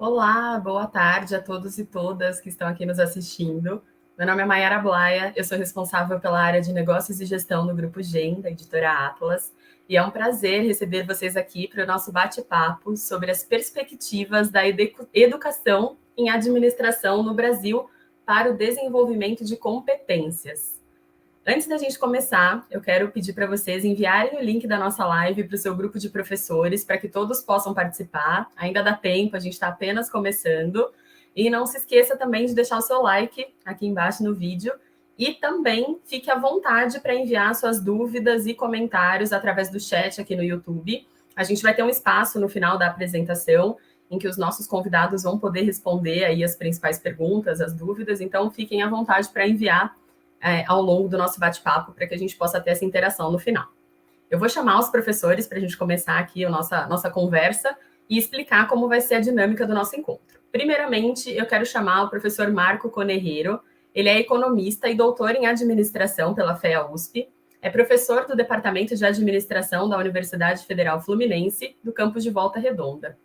Olá, boa tarde a todos e todas que estão aqui nos assistindo. Meu nome é Mayara Blaia, eu sou responsável pela área de negócios e gestão no Grupo GEM, da editora Atlas, e é um prazer receber vocês aqui para o nosso bate-papo sobre as perspectivas da educação em administração no Brasil para o desenvolvimento de competências. Antes da gente começar, eu quero pedir para vocês enviarem o link da nossa live para o seu grupo de professores, para que todos possam participar. Ainda dá tempo, a gente está apenas começando. E não se esqueça também de deixar o seu like aqui embaixo no vídeo. E também fique à vontade para enviar suas dúvidas e comentários através do chat aqui no YouTube. A gente vai ter um espaço no final da apresentação em que os nossos convidados vão poder responder aí as principais perguntas, as dúvidas. Então, fiquem à vontade para enviar ao longo do nosso bate-papo, para que a gente possa ter essa interação no final. Eu vou chamar os professores para a gente começar aqui a nossa conversa e explicar como vai ser a dinâmica do nosso encontro. Primeiramente, eu quero chamar o professor Marco Conerreiro. Ele é economista e doutor em administração pela FEA-USP, é professor do Departamento de Administração da Universidade Federal Fluminense, do campus de Volta Redonda.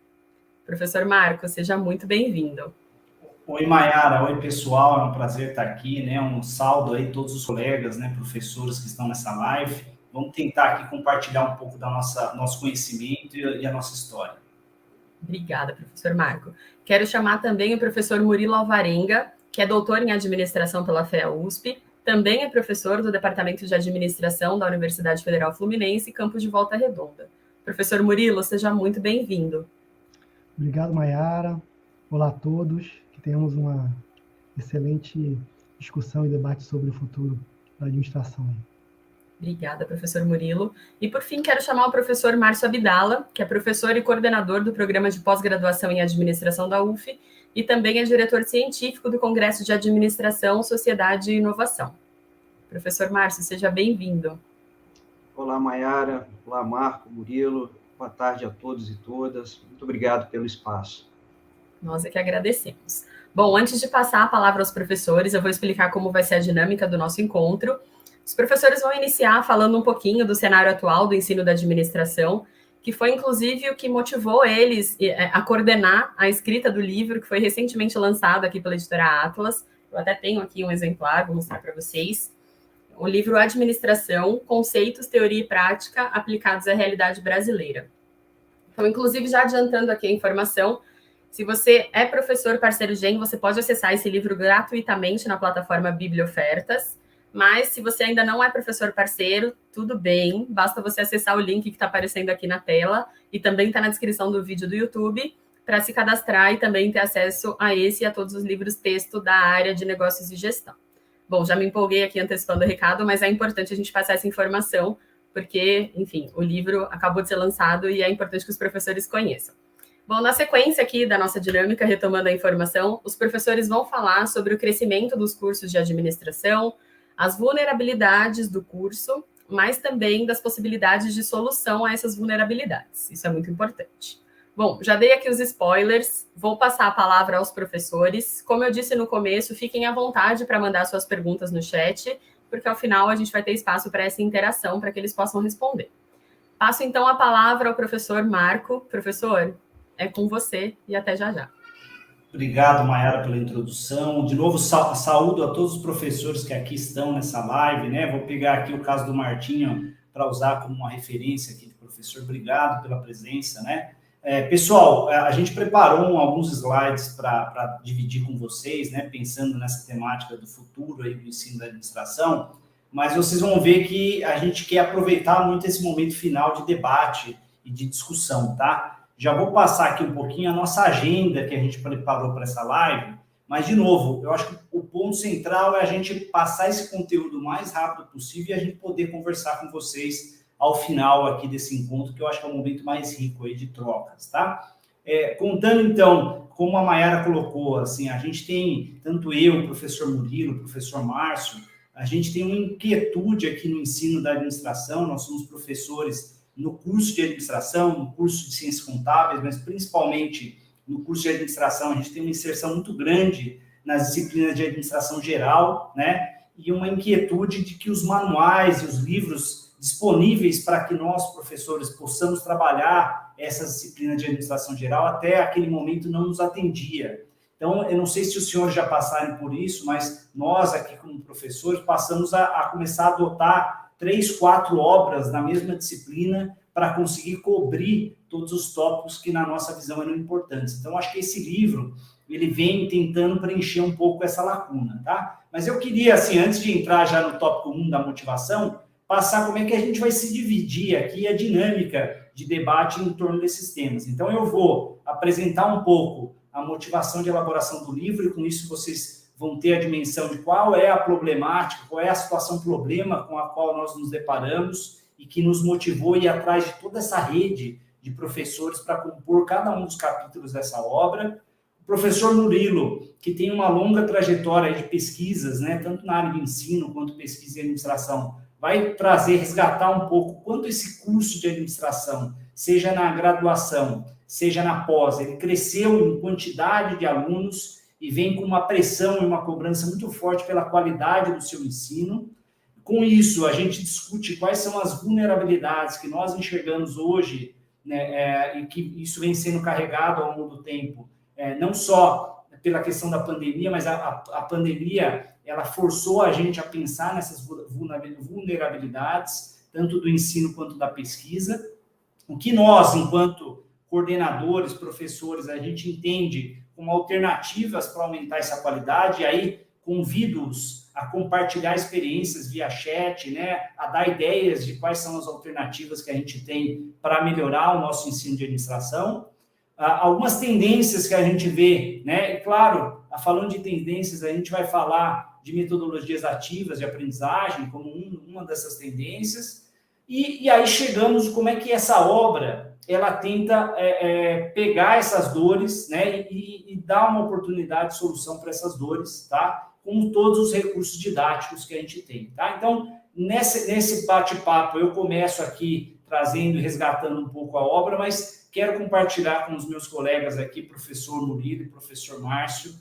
Professor Marco, seja muito bem-vindo. Oi, Mayara. Oi, pessoal. É um prazer estar aqui, né? Um salve aí a todos os colegas, né, professores que estão nessa live. Vamos tentar aqui compartilhar um pouco da nosso conhecimento e a nossa história. Obrigada, professor Marco. Quero chamar também o professor Murilo Alvarenga, que é doutor em administração pela FEA-USP, também é professor do Departamento de Administração da Universidade Federal Fluminense, campus de Volta Redonda. Professor Murilo, seja muito bem-vindo. Obrigado, Mayara. Olá a todos. Que tenhamos uma excelente discussão e debate sobre o futuro da administração. Obrigada, professor Murilo. E, por fim, quero chamar o professor Márcio Abdala, que é professor e coordenador do Programa de Pós-Graduação em Administração da UF e também é diretor científico do Congresso de Administração, Sociedade e Inovação. Professor Márcio, seja bem-vindo. Olá, Mayara. Olá, Marco, Murilo. Boa tarde a todos e todas. Muito obrigado pelo espaço. Nós é que agradecemos. Bom, antes de passar a palavra aos professores, eu vou explicar como vai ser a dinâmica do nosso encontro. Os professores vão iniciar falando um pouquinho do cenário atual do ensino da administração, que foi, inclusive, o que motivou eles a coordenar a escrita do livro, que foi recentemente lançado aqui pela editora Atlas. Eu até tenho aqui um exemplar, vou mostrar para vocês. O livro Administração, Conceitos, Teoria e Prática aplicados à realidade brasileira. Então, inclusive, já adiantando aqui a informação, se você é professor parceiro GEM, você pode acessar esse livro gratuitamente na plataforma Bibliofertas, mas se você ainda não é professor parceiro, tudo bem, basta você acessar o link que está aparecendo aqui na tela e também está na descrição do vídeo do YouTube para se cadastrar e também ter acesso a esse e a todos os livros texto da área de negócios e gestão. Bom, já me empolguei aqui antecipando o recado, mas é importante a gente passar essa informação, porque, enfim, o livro acabou de ser lançado e é importante que os professores conheçam. Bom, na sequência aqui da nossa dinâmica, retomando a informação, os professores vão falar sobre o crescimento dos cursos de administração, as vulnerabilidades do curso, mas também das possibilidades de solução a essas vulnerabilidades. Isso é muito importante. Bom, já dei aqui os spoilers, vou passar a palavra aos professores. Como eu disse no começo, fiquem à vontade para mandar suas perguntas no chat, porque ao final a gente vai ter espaço para essa interação, para que eles possam responder. Passo então a palavra ao professor Marco. Professor, é com você e até já já. Obrigado, Mayara, pela introdução. De novo, saúdo a todos os professores que aqui estão nessa live, né? Vou pegar aqui o caso do Martinho para usar como uma referência aqui de professor. Obrigado pela presença, né? Pessoal, a gente preparou alguns slides para dividir com vocês, né? Pensando nessa temática do futuro aí do ensino da administração, mas vocês vão ver que a gente quer aproveitar muito esse momento final de debate e de discussão, tá? Já vou passar aqui um pouquinho a nossa agenda que a gente preparou para essa live, mas, de novo, eu acho que o ponto central é a gente passar esse conteúdo o mais rápido possível e a gente poder conversar com vocês ao final aqui desse encontro, que eu acho que é o momento mais rico aí de trocas, tá? Contando, então, como a Mayara colocou, assim, a gente tem, tanto eu, o professor Murilo, o professor Márcio, a gente tem uma inquietude aqui no ensino da administração, nós somos professores no curso de administração, no curso de ciências contábeis, mas principalmente no curso de administração, a gente tem uma inserção muito grande nas disciplinas de administração geral, né? E uma inquietude de que os manuais e os livros disponíveis para que nós, professores, possamos trabalhar essa disciplina de administração geral, até aquele momento não nos atendia. Então, eu não sei se os senhores já passaram por isso, mas nós aqui como professores passamos a começar a adotar 3, 4 obras na mesma disciplina para conseguir cobrir todos os tópicos que na nossa visão eram importantes. Então, acho que esse livro, ele vem tentando preencher um pouco essa lacuna, tá? Mas eu queria, assim, antes de entrar já no tópico 1 da motivação, passar como é que a gente vai se dividir aqui a dinâmica de debate em torno desses temas. Então, eu vou apresentar um pouco a motivação de elaboração do livro, e com isso vocês vão ter a dimensão de qual é a problemática, qual é a situação problema com a qual nós nos deparamos e que nos motivou a ir atrás de toda essa rede de professores para compor cada um dos capítulos dessa obra. O professor Murilo, que tem uma longa trajetória de pesquisas, né, tanto na área de ensino quanto pesquisa e administração, vai resgatar um pouco quanto esse curso de administração, seja na graduação, seja na pós, ele cresceu em quantidade de alunos e vem com uma pressão e uma cobrança muito forte pela qualidade do seu ensino. Com isso, a gente discute quais são as vulnerabilidades que nós enxergamos hoje, né, e que isso vem sendo carregado ao longo do tempo, não só pela questão da pandemia, mas a pandemia, ela forçou a gente a pensar nessas vulnerabilidades, tanto do ensino quanto da pesquisa. O que nós, enquanto coordenadores, professores, a gente entende como alternativas para aumentar essa qualidade, e aí convido-os a compartilhar experiências via chat, né, a dar ideias de quais são as alternativas que a gente tem para melhorar o nosso ensino de administração. Algumas tendências que a gente vê, né, e claro, falando de tendências, a gente vai falar de metodologias ativas de aprendizagem como uma dessas tendências, e aí chegamos como é que essa obra, ela tenta pegar essas dores, né, e dar uma oportunidade de solução para essas dores, tá? Com todos os recursos didáticos que a gente tem, tá? Então, nesse bate-papo, eu começo aqui trazendo e resgatando um pouco a obra, mas quero compartilhar com os meus colegas aqui, professor Murilo e professor Márcio,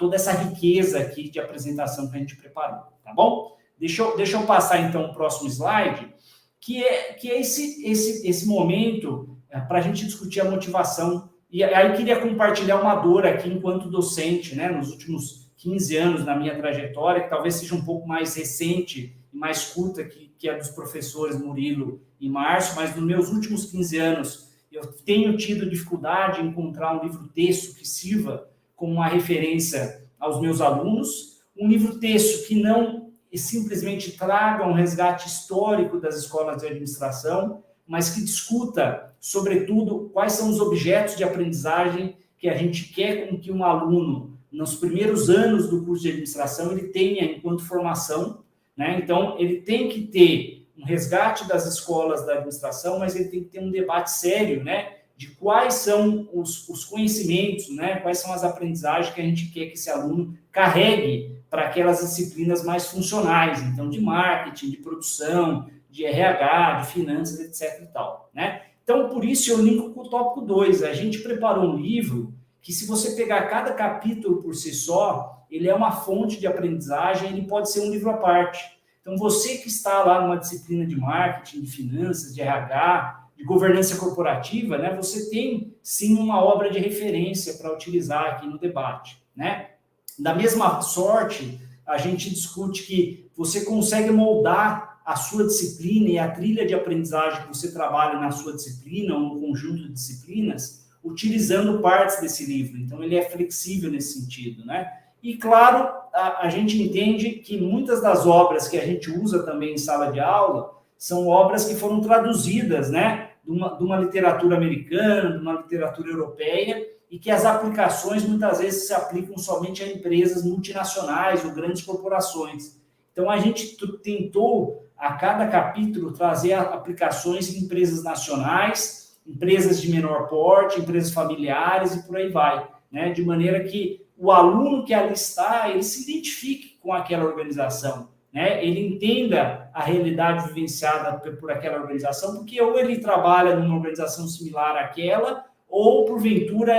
toda essa riqueza aqui de apresentação que a gente preparou, tá bom? Deixa eu passar, então, o próximo slide, que é esse momento para a gente discutir a motivação. E aí queria compartilhar uma dor aqui enquanto docente, né, nos últimos 15 anos na minha trajetória, que talvez seja um pouco mais recente e mais curta que a dos professores Murilo e Márcio, mas nos meus últimos 15 anos eu tenho tido dificuldade em encontrar um livro-texto que sirva como uma referência aos meus alunos, um livro-texto que não simplesmente traga um resgate histórico das escolas de administração, mas que discuta, sobretudo, quais são os objetos de aprendizagem que a gente quer com que um aluno, nos primeiros anos do curso de administração, ele tenha enquanto formação, né? Então, ele tem que ter um resgate das escolas da administração, mas ele tem que ter um debate sério, né, de quais são os conhecimentos, né, quais são as aprendizagens que a gente quer que esse aluno carregue para aquelas disciplinas mais funcionais, então, de marketing, de produção, de RH, de finanças, etc. e tal, né? Então, por isso, eu linko com o tópico 2. A gente preparou um livro que, se você pegar cada capítulo por si só, ele é uma fonte de aprendizagem, ele pode ser um livro à parte. Então, você que está lá numa disciplina de marketing, de finanças, de RH, de governança corporativa, né, você tem, sim, uma obra de referência para utilizar aqui no debate, né? Da mesma sorte, a gente discute que você consegue moldar a sua disciplina e a trilha de aprendizagem que você trabalha na sua disciplina ou no conjunto de disciplinas, utilizando partes desse livro. Então, ele é flexível nesse sentido, né? E, claro, a gente entende que muitas das obras que a gente usa também em sala de aula são obras que foram traduzidas, né, de uma literatura americana, de uma literatura europeia, e que as aplicações muitas vezes se aplicam somente a empresas multinacionais ou grandes corporações. Então, a gente tentou, a cada capítulo, trazer aplicações em empresas nacionais, empresas de menor porte, empresas familiares e por aí vai, né? De maneira que o aluno que ali está, ele se identifique com aquela organização, né? Ele entenda a realidade vivenciada por aquela organização, porque ou ele trabalha numa organização similar àquela, ou, porventura,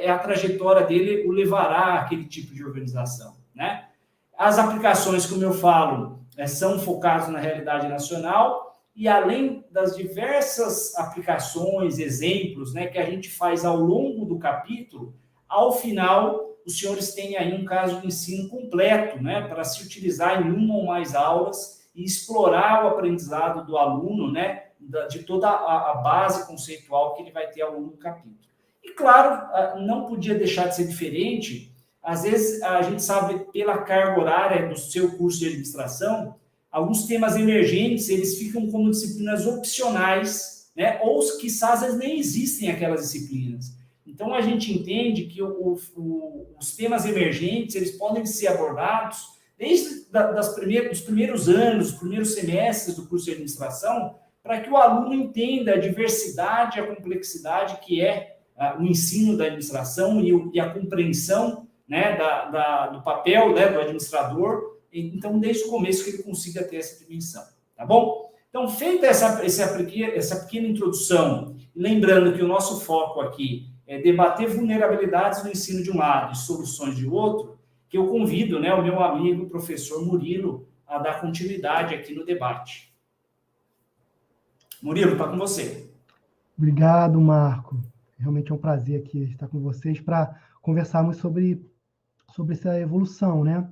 a trajetória dele o levará àquele tipo de organização, né? As aplicações, como eu falo, são focadas na realidade nacional, e além das diversas aplicações, exemplos, né, que a gente faz ao longo do capítulo, ao final, os senhores têm aí um caso de ensino completo, né, para se utilizar em uma ou mais aulas e explorar o aprendizado do aluno, né, de toda a base conceitual que ele vai ter ao longo do capítulo. E, claro, não podia deixar de ser diferente. Às vezes, a gente sabe, pela carga horária do seu curso de administração, alguns temas emergentes, eles ficam como disciplinas opcionais, né? Ou, quiçá, às vezes nem existem aquelas disciplinas. Então, a gente entende que os temas emergentes, eles podem ser abordados desde dos primeiros anos, os primeiros semestres do curso de administração, para que o aluno entenda a diversidade, a complexidade que é o ensino da administração e a compreensão, né, do papel, né, do administrador. Então, desde o começo que ele consiga ter essa dimensão, tá bom? Então, feita essa pequena introdução, lembrando que o nosso foco aqui é debater vulnerabilidades no ensino de um lado e soluções de outro, que eu convido, né, o meu amigo, o professor Murilo, a dar continuidade aqui no debate. Murilo, está com você. Obrigado, Marco. Realmente é um prazer aqui estar com vocês para conversarmos sobre essa evolução, né?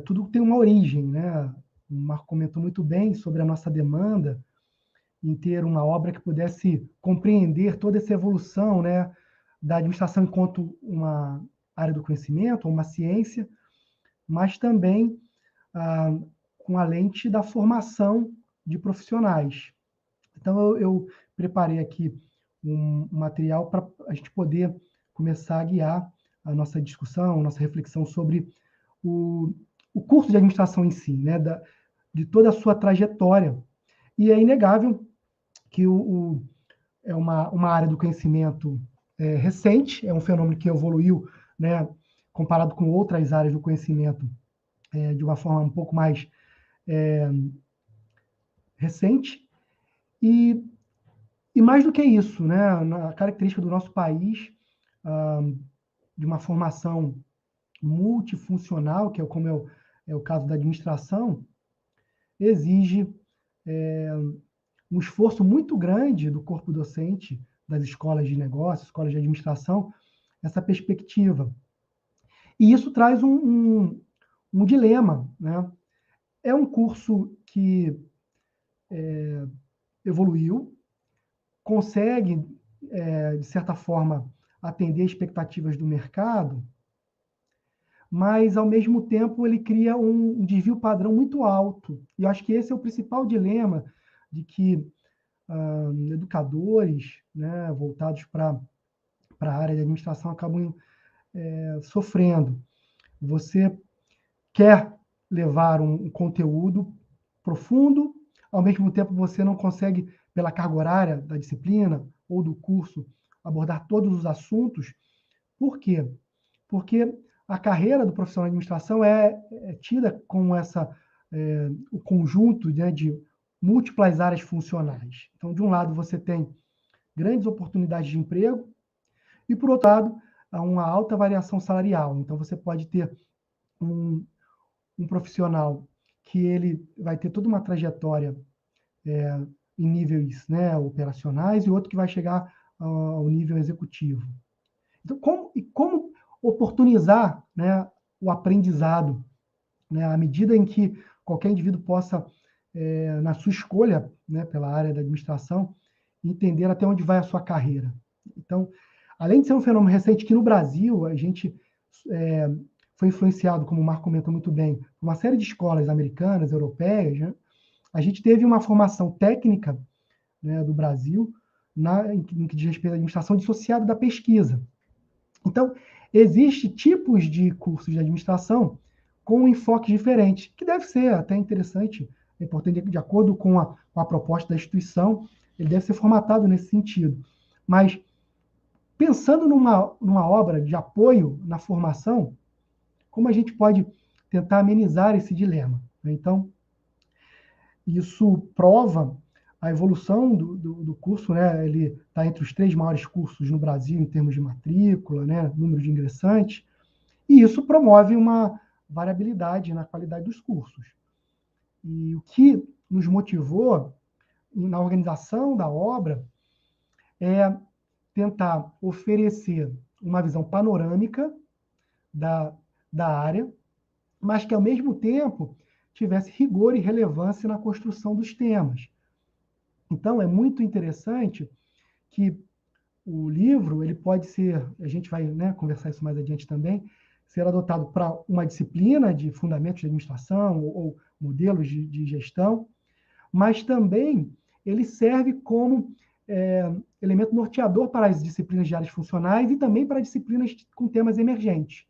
Tudo tem uma origem, né? O Marco comentou muito bem sobre a nossa demanda em ter uma obra que pudesse compreender toda essa evolução, né, da administração enquanto uma área do conhecimento, ou uma ciência, mas também com a lente da formação de profissionais. Então, eu preparei aqui um material para a gente poder começar a guiar a nossa discussão, a nossa reflexão sobre o curso de administração em si, né, de toda a sua trajetória. E é inegável que é uma área do conhecimento recente, é um fenômeno que evoluiu, né, comparado com outras áreas do conhecimento de uma forma um pouco mais recente. E mais do que isso, né, a característica do nosso país, de uma formação multifuncional, que como é o caso da administração, exige um esforço muito grande do corpo docente das escolas de negócios, escolas de administração, essa perspectiva. E isso traz um dilema, né? É um curso que evoluiu, consegue, de certa forma, atender expectativas do mercado, mas, ao mesmo tempo, ele cria um desvio padrão muito alto. E eu acho que esse é o principal dilema de que educadores, né, voltados para a área de administração acabam sofrendo. Você quer levar um conteúdo profundo, ao mesmo tempo você não consegue, pela carga horária da disciplina ou do curso, abordar todos os assuntos. Por quê? Porque a carreira do profissional de administração é tida como o conjunto, né, de múltiplas áreas funcionais. Então, de um lado, você tem grandes oportunidades de emprego e, por outro lado, há uma alta variação salarial. Então, você pode ter um profissional que ele vai ter toda uma trajetória em níveis, né, operacionais e outro que vai chegar ao nível executivo. Então, como oportunizar, né, o aprendizado, né, à medida em que qualquer indivíduo possa, na sua escolha, né, pela área da administração, entender até onde vai a sua carreira. Então, além de ser um fenômeno recente que no Brasil a gente foi influenciado, como o Marco comentou muito bem, por uma série de escolas americanas, europeias, né, a gente teve uma formação técnica, né, do Brasil em que diz respeito à administração dissociada da pesquisa. Então, existem tipos de cursos de administração com um enfoque diferente, que deve ser até interessante, é importante, de acordo com a proposta da instituição, ele deve ser formatado nesse sentido. Mas, pensando numa obra de apoio na formação, como a gente pode tentar amenizar esse dilema? Então, isso prova a evolução do curso, né? Ele está entre os 3 maiores cursos no Brasil em termos de matrícula, né? Número de ingressantes, e isso promove uma variabilidade na qualidade dos cursos. E o que nos motivou na organização da obra, é tentar oferecer uma visão panorâmica da área, mas que, ao mesmo tempo, tivesse rigor e relevância na construção dos temas. Então, é muito interessante que o livro, ele pode ser, a gente vai, né, conversar isso mais adiante também, ser adotado para uma disciplina de fundamentos de administração ou modelos de gestão, mas também ele serve como elemento norteador para as disciplinas de áreas funcionais e também para disciplinas com temas emergentes.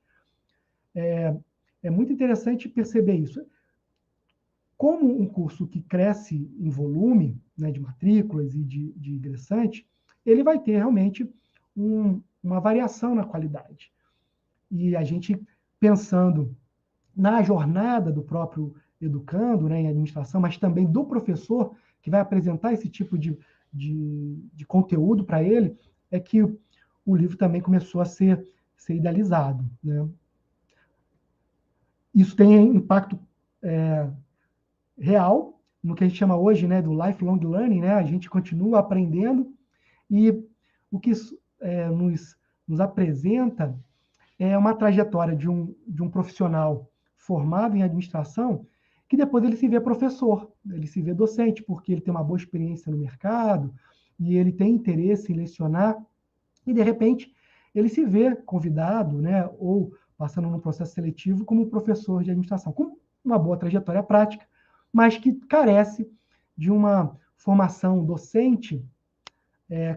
É muito interessante perceber isso. Como um curso que cresce em volume, né, de matrículas e de ingressantes, ele vai ter realmente uma variação na qualidade. E a gente, pensando na jornada do próprio educando, né, em administração, mas também do professor, que vai apresentar esse tipo de conteúdo para ele, é que o livro também começou a ser idealizado, né? Isso tem impacto real no que a gente chama hoje, né, do lifelong learning, né? A gente continua aprendendo, e o que nos apresenta é uma trajetória de um profissional formado em administração, que depois ele se vê professor, ele se vê docente, porque ele tem uma boa experiência no mercado, e ele tem interesse em lecionar, e, de repente, ele se vê convidado, né, ou passando num processo seletivo como professor de administração, com uma boa trajetória prática, mas que carece de uma formação docente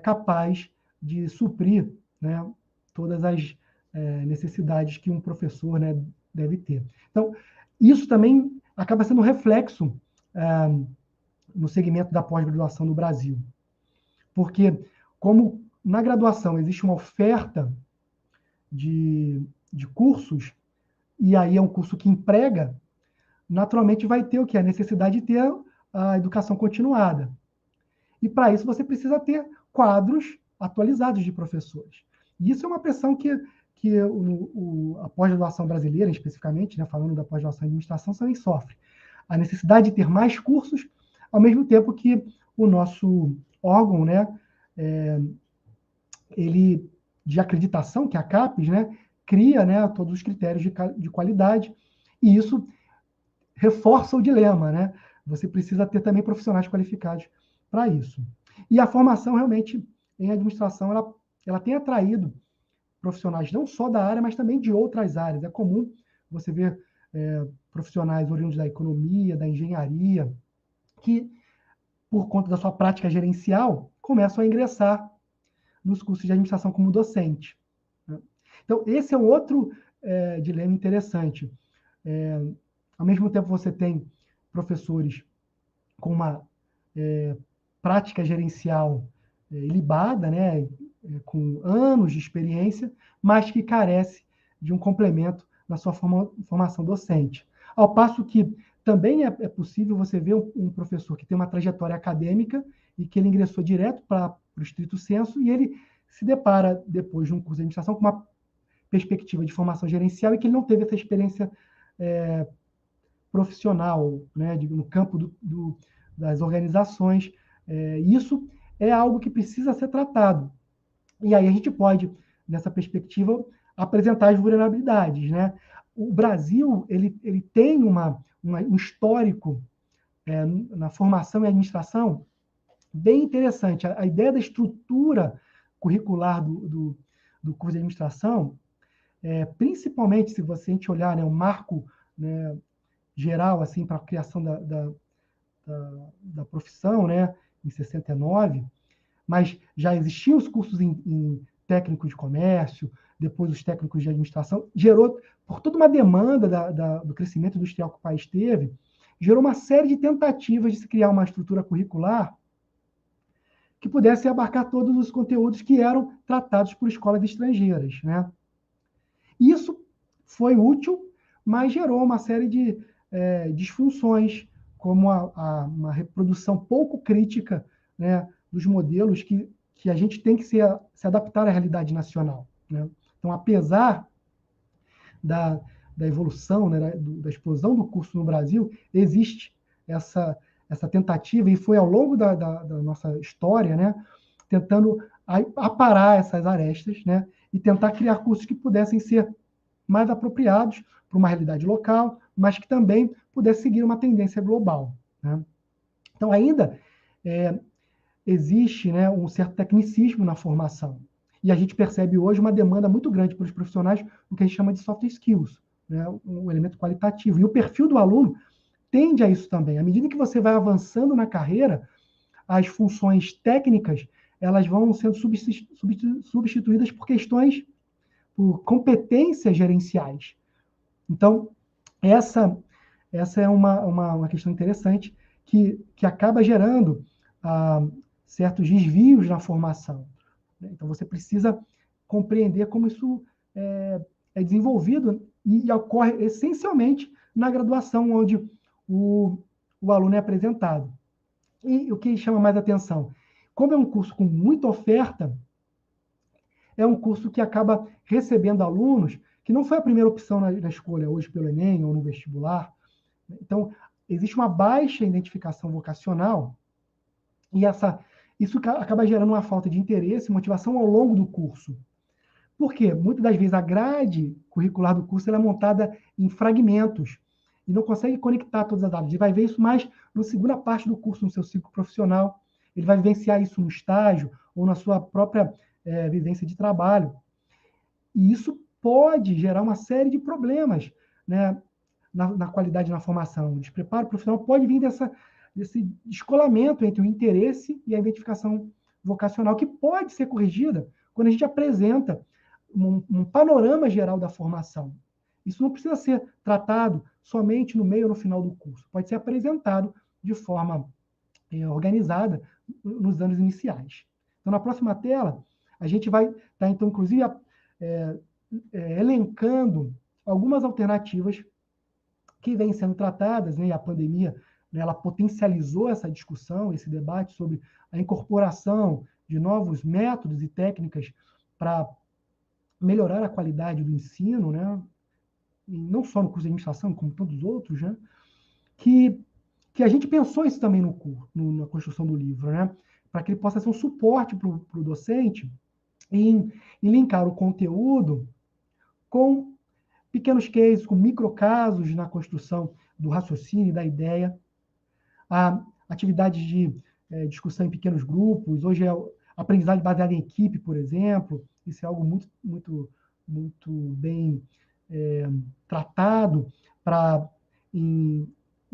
capaz de suprir, né, todas as necessidades que um professor, né, deve ter. Então, isso também acaba sendo um reflexo no segmento da pós-graduação no Brasil. Porque, como na graduação existe uma oferta de cursos, e aí é um curso que emprega, naturalmente vai ter o que? A necessidade de ter a educação continuada. E, para isso, você precisa ter quadros atualizados de professores. E isso é uma pressão que a pós-graduação brasileira, especificamente, né, falando da pós-graduação em administração, também sofre. A necessidade de ter mais cursos, ao mesmo tempo que o nosso órgão, né, ele, de acreditação, que é a CAPES, né, cria, né, todos os critérios de qualidade, e isso reforça o dilema, né? Você precisa ter também profissionais qualificados para isso. E a formação, realmente, em administração, ela tem atraído profissionais não só da área, mas também de outras áreas. É comum você ver profissionais oriundos da economia, da engenharia, que, por conta da sua prática gerencial, começam a ingressar nos cursos de administração como docente. Então, esse é um outro dilema interessante. Ao mesmo tempo, você tem professores com uma prática gerencial ilibada, né, com anos de experiência, mas que carece de um complemento na sua formação docente. Ao passo que também é possível você ver um professor que tem uma trajetória acadêmica e que ele ingressou direto para o estrito sensu, e ele se depara, depois de um curso de administração, com uma perspectiva de formação gerencial e que ele não teve essa experiência profissional, né, no campo das organizações. Isso é algo que precisa ser tratado. E aí a gente pode, nessa perspectiva, apresentar as vulnerabilidades, né? O Brasil ele tem um histórico na formação e administração bem interessante. A ideia da estrutura curricular do curso de administração, principalmente se a gente olhar, né, o marco, né, geral assim, para a criação da profissão, né, em 69, mas já existiam os cursos em técnico de comércio, depois os técnicos de administração, gerou, por toda uma demanda do crescimento industrial que o país teve, gerou uma série de tentativas de se criar uma estrutura curricular que pudesse abarcar todos os conteúdos que eram tratados por escolas estrangeiras, né? Isso foi útil, mas gerou uma série de disfunções, como uma reprodução pouco crítica, né, dos modelos que a gente tem que se adaptar à realidade nacional, né? Então, apesar da evolução, né, da explosão do curso no Brasil, existe essa tentativa, e foi ao longo da nossa história, né, tentando aparar essas arestas, né, e tentar criar cursos que pudessem ser mais apropriados para uma realidade local, mas que também pudesse seguir uma tendência global, né? Então, ainda existe, né, um certo tecnicismo na formação. E a gente percebe hoje uma demanda muito grande pelos profissionais, o que a gente chama de soft skills, né, um elemento qualitativo. E o perfil do aluno tende a isso também. À medida que você vai avançando na carreira, as funções técnicas elas vão sendo substituídas por questões, por competências gerenciais. Então, essa é uma questão interessante que acaba gerando certos desvios na formação. Então, você precisa compreender como isso é desenvolvido e ocorre essencialmente na graduação, onde o aluno é apresentado. E o que chama mais atenção? Como é um curso com muita oferta, é um curso que acaba recebendo alunos que não foi a primeira opção na escolha hoje pelo Enem ou no vestibular. Então, existe uma baixa identificação vocacional e isso acaba gerando uma falta de interesse e motivação ao longo do curso. Por quê? Muitas das vezes a grade curricular do curso ela é montada em fragmentos e não consegue conectar todas as áreas. Ele vai ver isso mais na segunda parte do curso, no seu ciclo profissional. Ele vai vivenciar isso no estágio ou na sua própria vivência de trabalho. E isso pode gerar uma série de problemas, né, na qualidade na formação. O despreparo profissional pode vir desse descolamento entre o interesse e a identificação vocacional, que pode ser corrigida quando a gente apresenta um panorama geral da formação. Isso não precisa ser tratado somente no meio ou no final do curso. Pode ser apresentado de forma organizada nos anos iniciais. Então, na próxima tela, a gente vai estar, então, inclusive, elencando algumas alternativas que vêm sendo tratadas, né, e a pandemia, né, ela potencializou essa discussão, esse debate sobre a incorporação de novos métodos e técnicas para melhorar a qualidade do ensino, né, e não só no curso de administração, como todos os outros, né, que a gente pensou isso também na construção do livro, né, para que ele possa ser um suporte para o docente em linkar o conteúdo com pequenos cases, com microcasos na construção do raciocínio, da ideia, atividades de discussão em pequenos grupos, hoje é aprendizagem baseada em equipe, por exemplo, isso é algo muito, muito, muito bem tratado em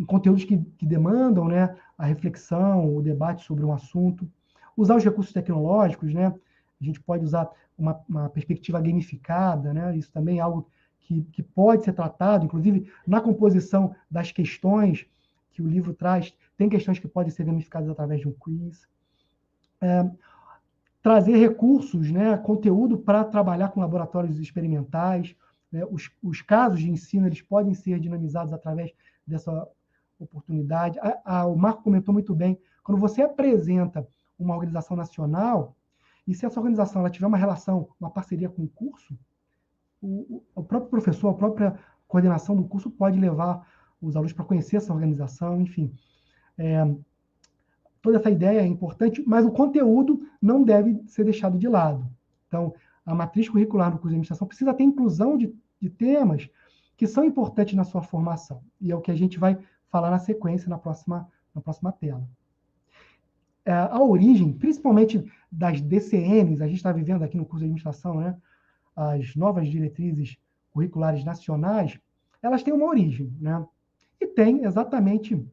conteúdos que demandam, né, a reflexão, o debate sobre um assunto. Usar os recursos tecnológicos, né? A gente pode usar uma perspectiva gamificada, né? Isso também é algo que pode ser tratado, inclusive na composição das questões que o livro traz, tem questões que podem ser gamificadas através de um quiz. Trazer recursos, né, conteúdo para trabalhar com laboratórios experimentais, né? Os casos de ensino eles podem ser dinamizados através dessa oportunidade. O Marco comentou muito bem, quando você apresenta uma organização nacional, e se essa organização ela tiver uma relação, uma parceria com o curso, o próprio professor, a própria coordenação do curso pode levar os alunos para conhecer essa organização, enfim. Toda essa ideia é importante, mas o conteúdo não deve ser deixado de lado. Então, a matriz curricular no curso de administração precisa ter inclusão de temas que são importantes na sua formação. E é o que a gente vai falar na sequência, na próxima tela. A origem, principalmente das DCNs, a gente está vivendo aqui no curso de administração, né? As novas diretrizes curriculares nacionais, elas têm uma origem, né? E tem exatamente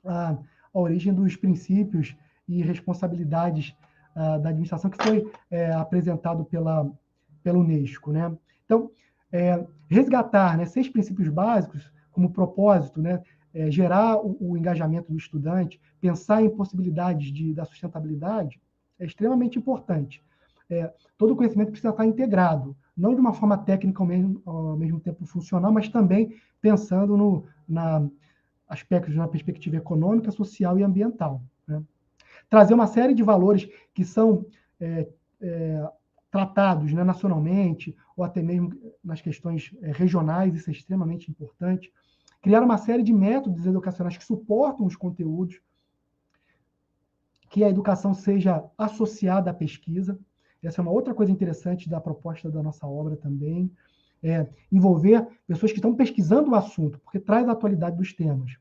a origem dos princípios e responsabilidades da administração que foi apresentado pela Unesco, né? Então, resgatar, né, 6 princípios básicos como propósito, né, gerar o engajamento do estudante, pensar em possibilidades da sustentabilidade, é extremamente importante. Todo o conhecimento precisa estar integrado, não de uma forma técnica ao mesmo tempo funcional, mas também pensando aspectos na perspectiva econômica, social e ambiental, né? Trazer uma série de valores que são tratados, né, nacionalmente, ou até mesmo nas questões regionais, isso é extremamente importante. Criar uma série de métodos educacionais que suportam os conteúdos, que a educação seja associada à pesquisa. Essa é uma outra coisa interessante da proposta da nossa obra também. Envolver pessoas que estão pesquisando o assunto, porque traz a atualidade dos temas.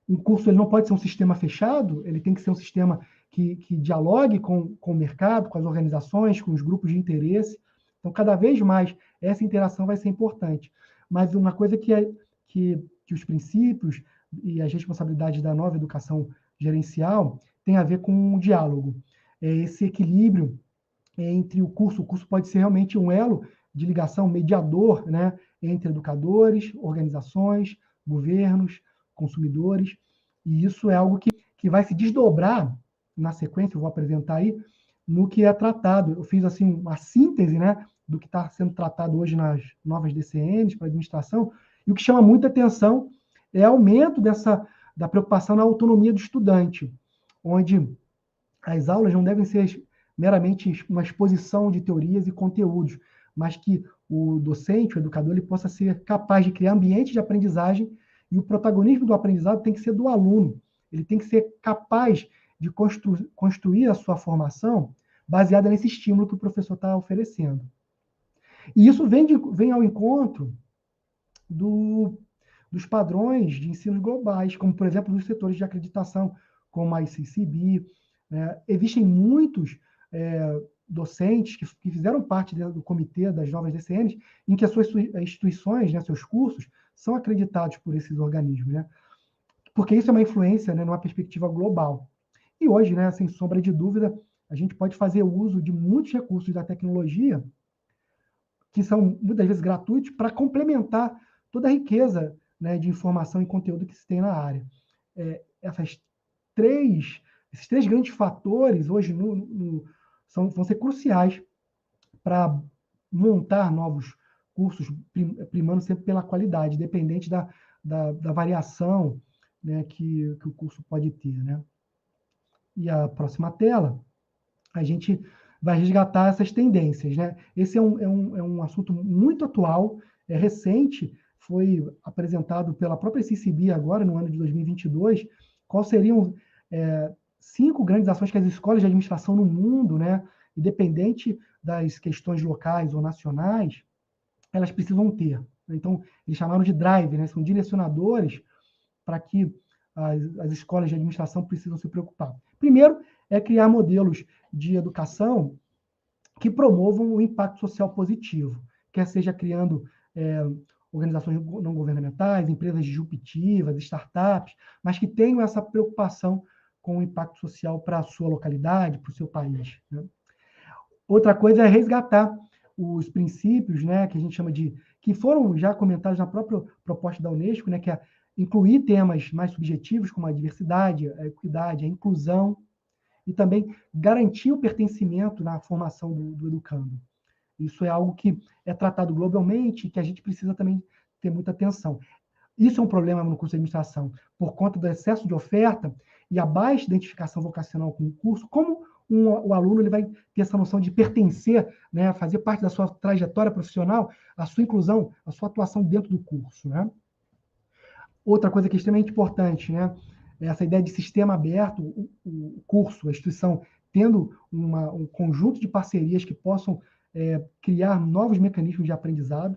Um curso ele não pode ser um sistema fechado, ele tem que ser um sistema que dialogue com o mercado, com as organizações, com os grupos de interesse. Então, cada vez mais, essa interação vai ser importante. Mas uma coisa que os princípios e as responsabilidades da nova educação gerencial tem a ver com o diálogo. Esse equilíbrio entre o curso pode ser realmente um elo de ligação, mediador, né, entre educadores, organizações, governos, consumidores, e isso é algo que vai se desdobrar na sequência, eu vou apresentar aí, no que é tratado. Eu fiz assim uma síntese, né, do que está sendo tratado hoje nas novas DCNs para administração, e o que chama muita atenção é o aumento da preocupação na autonomia do estudante, onde as aulas não devem ser meramente uma exposição de teorias e conteúdos, mas que o docente, o educador, ele possa ser capaz de criar ambientes de aprendizagem, e o protagonismo do aprendizado tem que ser do aluno. Ele tem que ser capaz de construir a sua formação baseada nesse estímulo que o professor está oferecendo. E isso vem ao encontro dos padrões de ensino globais, como, por exemplo, nos setores de acreditação, como a ICCB. Existem muitos docentes que fizeram parte do comitê das novas DCNs, em que as suas instituições, né, seus cursos, são acreditados por esses organismos, né? Porque isso é uma influência, né, numa perspectiva global. E hoje, né, sem sombra de dúvida, a gente pode fazer uso de muitos recursos da tecnologia, que são muitas vezes gratuitos, para complementar toda a riqueza, né, de informação e conteúdo que se tem na área. Esses três grandes fatores hoje vão ser cruciais para montar novos cursos, primando sempre pela qualidade, dependente da variação, né, que o curso pode ter, né? E a próxima tela, a gente vai resgatar essas tendências, né? Esse é um assunto muito atual, é recente, foi apresentado pela própria CCB agora, no ano de 2022, quais seriam 5 grandes ações que as escolas de administração no mundo, né, independente das questões locais ou nacionais, elas precisam ter. Então, eles chamaram de drive, né, são direcionadores para que as escolas de administração precisam se preocupar. Primeiro, é criar modelos de educação que promovam o impacto social positivo, quer seja criando organizações não governamentais, empresas disruptivas, startups, mas que tenham essa preocupação com o impacto social para a sua localidade, para o seu país, né? Outra coisa é resgatar os princípios, né, que a gente chama que foram já comentados na própria proposta da Unesco, né, que é incluir temas mais subjetivos, como a diversidade, a equidade, a inclusão, e também garantir o pertencimento na formação do educando. Isso é algo que é tratado globalmente e que a gente precisa também ter muita atenção. Isso é um problema no curso de administração, por conta do excesso de oferta e a baixa identificação vocacional com o curso. Como o aluno ele vai ter essa noção de pertencer, né, fazer parte da sua trajetória profissional, a sua inclusão, a sua atuação dentro do curso, né? Outra coisa que é extremamente importante, né, é essa ideia de sistema aberto, o curso, a instituição, tendo um conjunto de parcerias que possam criar novos mecanismos de aprendizado.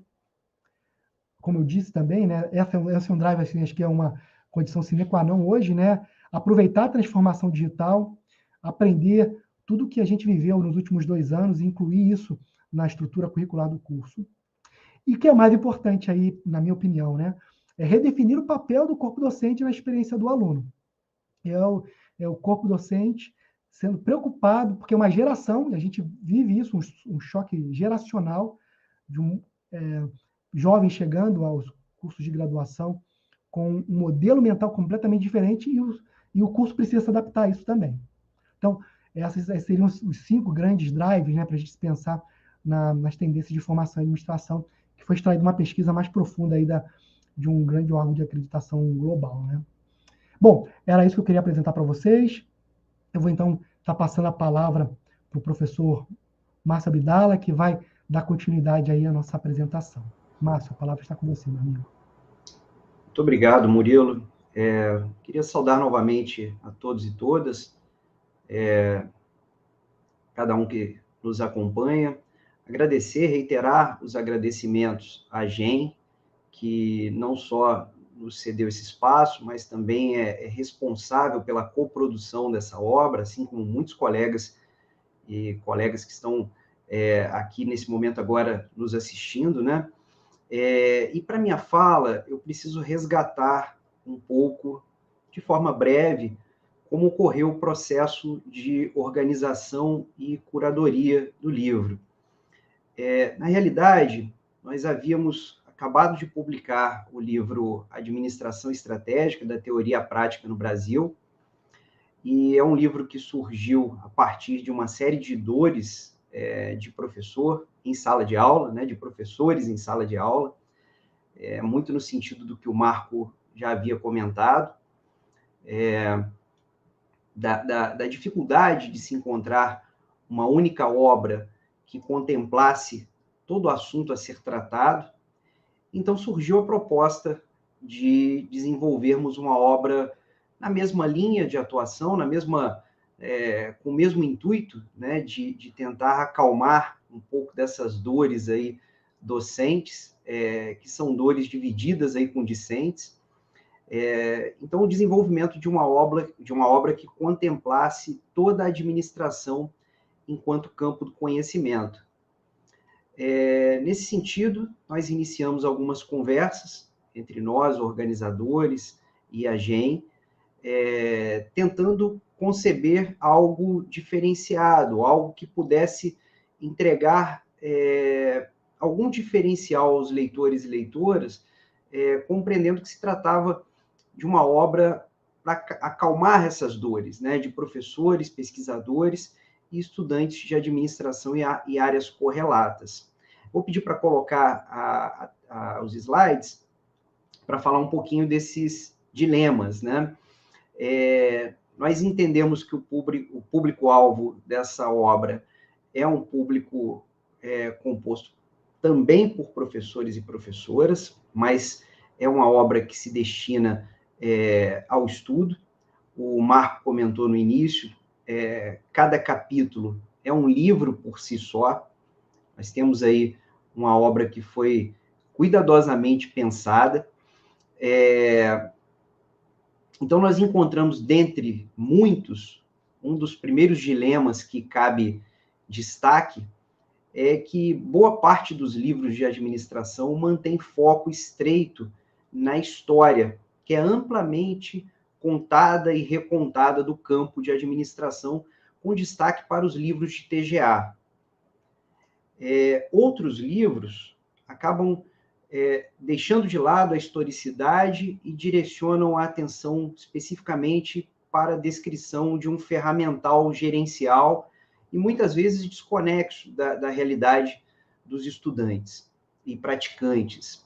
Como eu disse também, né, essa é um drive, assim, acho que é uma condição sine qua non hoje, né, aproveitar a transformação digital, aprender tudo que a gente viveu nos últimos 2 anos e incluir isso na estrutura curricular do curso. E o que é mais importante aí, na minha opinião, né, é redefinir o papel do corpo docente na experiência do aluno. É o corpo docente sendo preocupado, porque uma geração, e a gente vive isso, um choque geracional, de jovens chegando aos cursos de graduação com um modelo mental completamente diferente, e o curso precisa se adaptar a isso também. Então, esses seriam os 5 grandes drives, né, para a gente pensar nas tendências de formação e administração, que foi extraída uma pesquisa mais profunda aí de um grande órgão de acreditação global, né? Bom, era isso que eu queria apresentar para vocês. Eu vou, então, estar passando a palavra para o professor Márcio Abdala, que vai dar continuidade aí à nossa apresentação. Márcio, a palavra está com você, meu amigo. Muito obrigado, Murilo. Queria saudar novamente a todos e todas, cada um que nos acompanha, agradecer, reiterar os agradecimentos à GEM, que não só nos cedeu esse espaço, mas também é responsável pela coprodução dessa obra, assim como muitos colegas e colegas que estão aqui nesse momento agora nos assistindo, né? E para minha fala, eu preciso resgatar um pouco, de forma breve, como ocorreu o processo de organização e curadoria do livro. Na realidade, nós havíamos acabado de publicar o livro Administração Estratégica da Teoria à Prática no Brasil, e é um livro que surgiu a partir de uma série de dores de professor em sala de aula, né, de professores em sala de aula, muito no sentido do que o Marco já havia comentado, da dificuldade de se encontrar uma única obra que contemplasse todo o assunto a ser tratado. Então surgiu a proposta de desenvolvermos uma obra na mesma linha de atuação, com o mesmo intuito, né, de tentar acalmar um pouco dessas dores aí docentes, que são dores divididas aí com discentes. Então, o desenvolvimento de uma obra que contemplasse toda a administração enquanto campo do conhecimento. Nesse sentido, nós iniciamos algumas conversas entre nós, organizadores, e a GEM, tentando conceber algo diferenciado, algo que pudesse entregar algum diferencial aos leitores e leitoras, compreendendo que se tratava de uma obra para acalmar essas dores, né, de professores, pesquisadores e estudantes de administração e áreas correlatas. Vou pedir para colocar os slides para falar um pouquinho desses dilemas, né? Nós entendemos que o público-alvo dessa obra é um público composto também por professores e professoras, mas é uma obra que se destina ao estudo. O Marco comentou no início, cada capítulo é um livro por si só. Nós temos aí uma obra que foi cuidadosamente pensada. Então, nós encontramos, dentre muitos, um dos primeiros dilemas que cabe destaque é que boa parte dos livros de administração mantém foco estreito na história, que é amplamente contada e recontada do campo de administração, com destaque para os livros de TGA. Outros livros acabam deixando de lado a historicidade e direcionam a atenção especificamente para a descrição de um ferramental gerencial e muitas vezes desconexo da realidade dos estudantes e praticantes.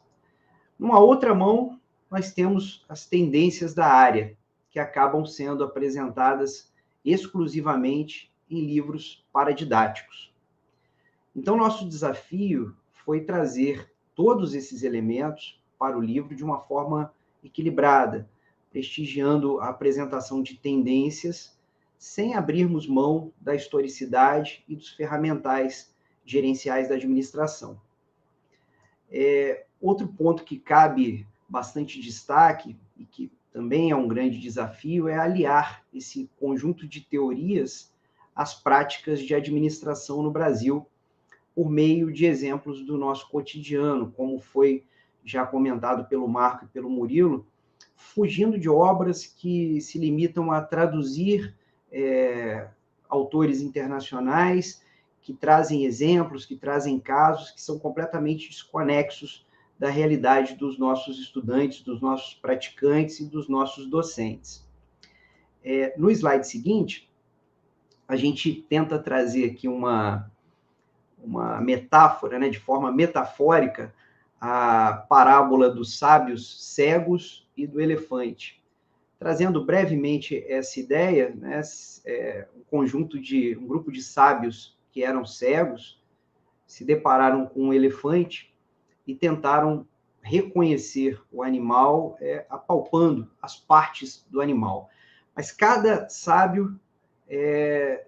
Numa outra mão, nós temos as tendências da área, que acabam sendo apresentadas exclusivamente em livros paradidáticos. Então, nosso desafio foi trazer todos esses elementos para o livro de uma forma equilibrada, prestigiando a apresentação de tendências, sem abrirmos mão da historicidade e dos ferramentais gerenciais da administração. Outro ponto que cabe bastante destaque, e que também é um grande desafio, é aliar esse conjunto de teorias às práticas de administração no Brasil, por meio de exemplos do nosso cotidiano, como foi já comentado pelo Marco e pelo Murilo, fugindo de obras que se limitam a traduzir autores internacionais, que trazem exemplos, que trazem casos que são completamente desconexos da realidade dos nossos estudantes, dos nossos praticantes e dos nossos docentes. No slide seguinte, a gente tenta trazer aqui uma metáfora, né, de forma metafórica, a parábola dos sábios cegos e do elefante. Trazendo brevemente essa ideia, né, um grupo de sábios que eram cegos se depararam com um elefante e tentaram reconhecer o animal apalpando as partes do animal. Mas cada sábio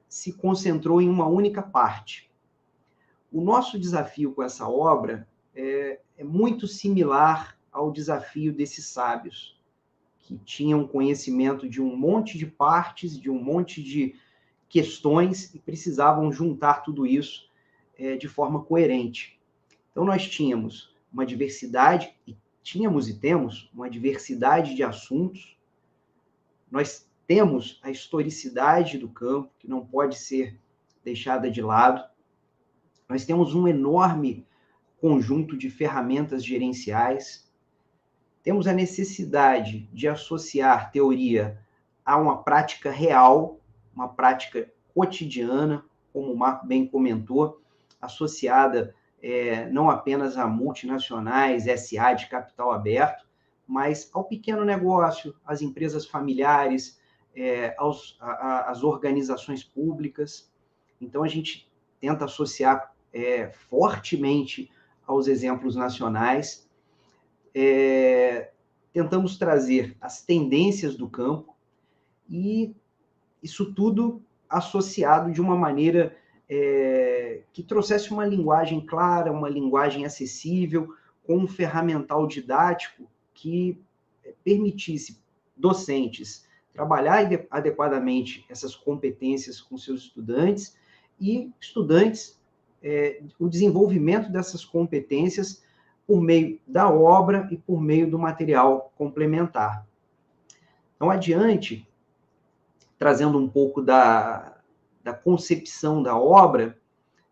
se concentrou em uma única parte. O nosso desafio com essa obra é muito similar ao desafio desses sábios, que tinham conhecimento de um monte de partes, de um monte de questões, e precisavam juntar tudo isso de forma coerente. Então, nós tínhamos uma diversidade, e temos uma diversidade de assuntos. Nós temos a historicidade do campo, que não pode ser deixada de lado. Nós temos um enorme conjunto de ferramentas gerenciais. Temos a necessidade de associar teoria a uma prática real, uma prática cotidiana, como o Marco bem comentou, associada não apenas a multinacionais, SA de capital aberto, mas ao pequeno negócio, às empresas familiares, às organizações públicas. Então, a gente tenta associar fortemente aos exemplos nacionais. Tentamos trazer as tendências do campo, e isso tudo associado de uma maneira que trouxesse uma linguagem clara, uma linguagem acessível, com um ferramental didático que permitisse docentes trabalhar adequadamente essas competências com seus estudantes, e estudantes o desenvolvimento dessas competências por meio da obra e por meio do material complementar. Então, adiante, trazendo um pouco da concepção da obra,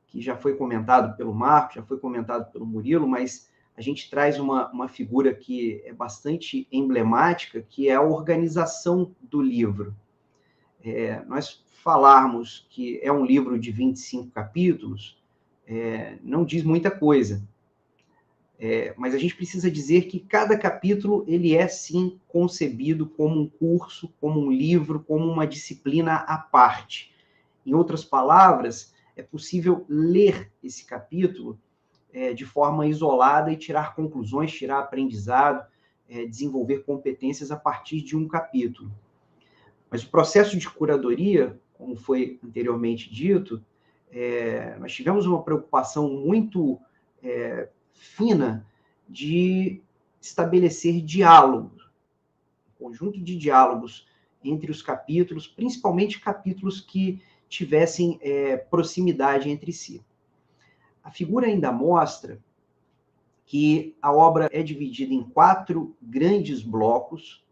que já foi comentado pelo Marco, já foi comentado pelo Murilo, mas a gente traz uma figura que é bastante emblemática, que é a organização do livro. Nós falarmos que é um livro de 25 capítulos, não diz muita coisa. Mas a gente precisa dizer que cada capítulo ele é, sim, concebido como um curso, como um livro, como uma disciplina à parte. Em outras palavras, é possível ler esse capítulo de forma isolada e tirar conclusões, tirar aprendizado, desenvolver competências a partir de um capítulo. Mas o processo de curadoria, como foi anteriormente dito, nós tivemos uma preocupação muito fina de estabelecer diálogos, um conjunto de diálogos entre os capítulos, principalmente capítulos que tivessem proximidade entre si. A figura ainda mostra que a obra é dividida em 4 grandes blocos,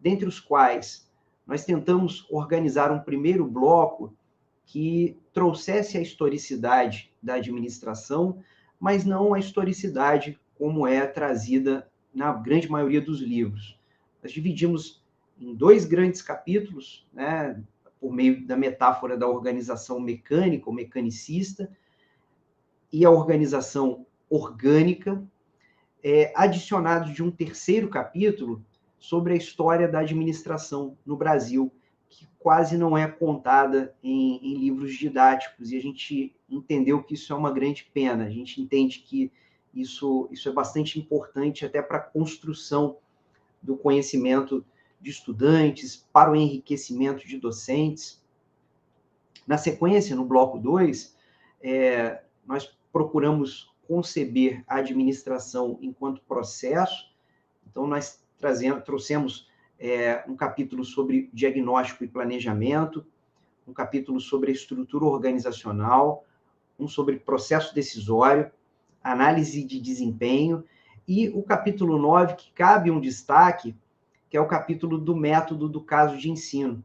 dentre os quais nós tentamos organizar um primeiro bloco que trouxesse a historicidade da administração, mas não a historicidade como é trazida na grande maioria dos livros. Nós dividimos em 2 grandes capítulos, né, por meio da metáfora da organização mecânica ou mecanicista, e a organização orgânica, adicionados de um terceiro capítulo sobre a história da administração no Brasil, que quase não é contada em livros didáticos, e a gente entendeu que isso é uma grande pena. A gente entende que isso é bastante importante até para a construção do conhecimento de estudantes, para o enriquecimento de docentes. Na sequência, no bloco 2, nós procuramos conceber a administração enquanto processo. Então, nós trouxemos um capítulo sobre diagnóstico e planejamento, um capítulo sobre a estrutura organizacional, um sobre processo decisório, análise de desempenho, e o capítulo 9, que cabe um destaque, que é o capítulo do método do caso de ensino.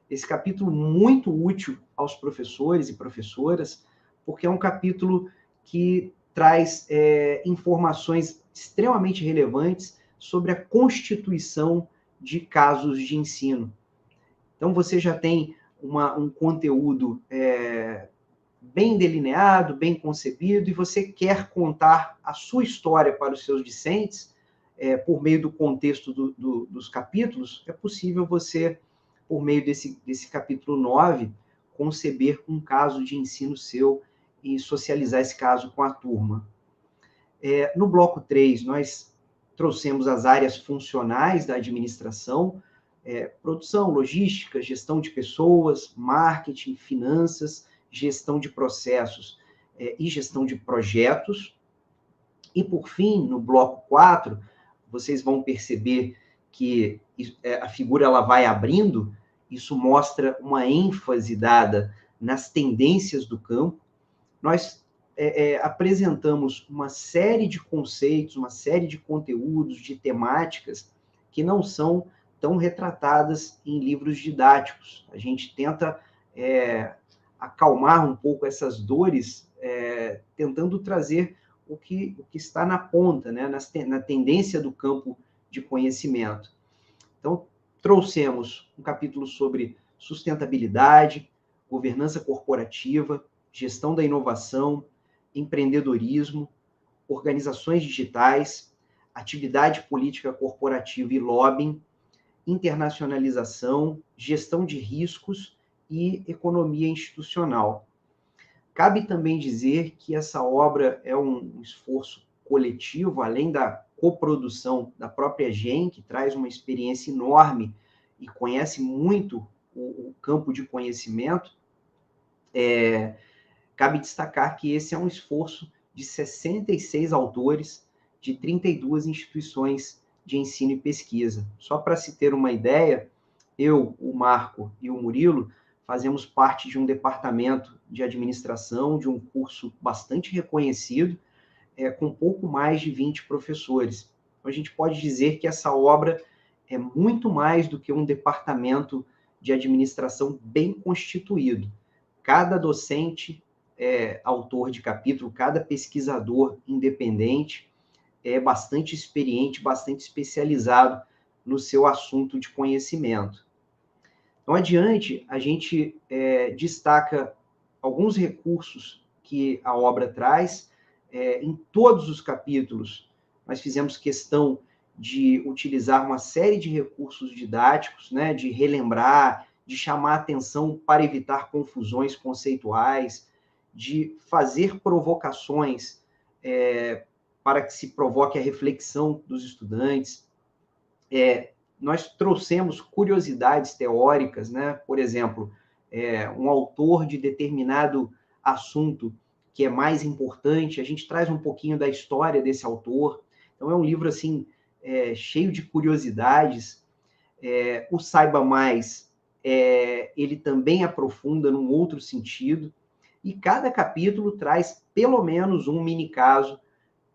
Esse capítulo muito útil aos professores e professoras, porque é um capítulo que traz informações extremamente relevantes sobre a constituição de casos de ensino. Então, você já tem um conteúdo bem delineado, bem concebido, e você quer contar a sua história para os seus discentes, por meio do contexto dos capítulos, é possível você, por meio desse capítulo 9, conceber um caso de ensino seu e socializar esse caso com a turma. No bloco 3, nós trouxemos as áreas funcionais da administração, produção, logística, gestão de pessoas, marketing, finanças, gestão de processos e gestão de projetos. E, por fim, no bloco 4, vocês vão perceber que a figura ela vai abrindo, isso mostra uma ênfase dada nas tendências do campo. Nós apresentamos uma série de conceitos, uma série de conteúdos, de temáticas que não são tão retratadas em livros didáticos. A gente tenta acalmar um pouco essas dores, tentando trazer o que está na ponta, né, na tendência do campo de conhecimento. Então, trouxemos um capítulo sobre sustentabilidade, governança corporativa, gestão da inovação, empreendedorismo, organizações digitais, atividade política corporativa e lobbying, internacionalização, gestão de riscos e economia institucional. Cabe também dizer que essa obra é um esforço coletivo, além da coprodução da própria GEM, que traz uma experiência enorme e conhece muito o campo de conhecimento. Cabe destacar que esse é um esforço de 66 autores de 32 instituições de ensino e pesquisa. Só para se ter uma ideia, eu, o Marco e o Murilo fazemos parte de um departamento de administração, de um curso bastante reconhecido, com pouco mais de 20 professores. Então, a gente pode dizer que essa obra é muito mais do que um departamento de administração bem constituído. Cada docente é autor de capítulo, cada pesquisador independente é bastante experiente, bastante especializado no seu assunto de conhecimento. Então, adiante, a gente destaca alguns recursos que a obra traz. Em todos os capítulos, nós fizemos questão de utilizar uma série de recursos didáticos, né, de relembrar, de chamar a atenção para evitar confusões conceituais, de fazer provocações para que se provoque a reflexão dos estudantes. Nós trouxemos curiosidades teóricas, né? Por exemplo, um autor de determinado assunto que é mais importante, a gente traz um pouquinho da história desse autor. Então, é um livro, assim, cheio de curiosidades. O Saiba Mais, ele também aprofunda num outro sentido, e cada capítulo traz pelo menos um mini caso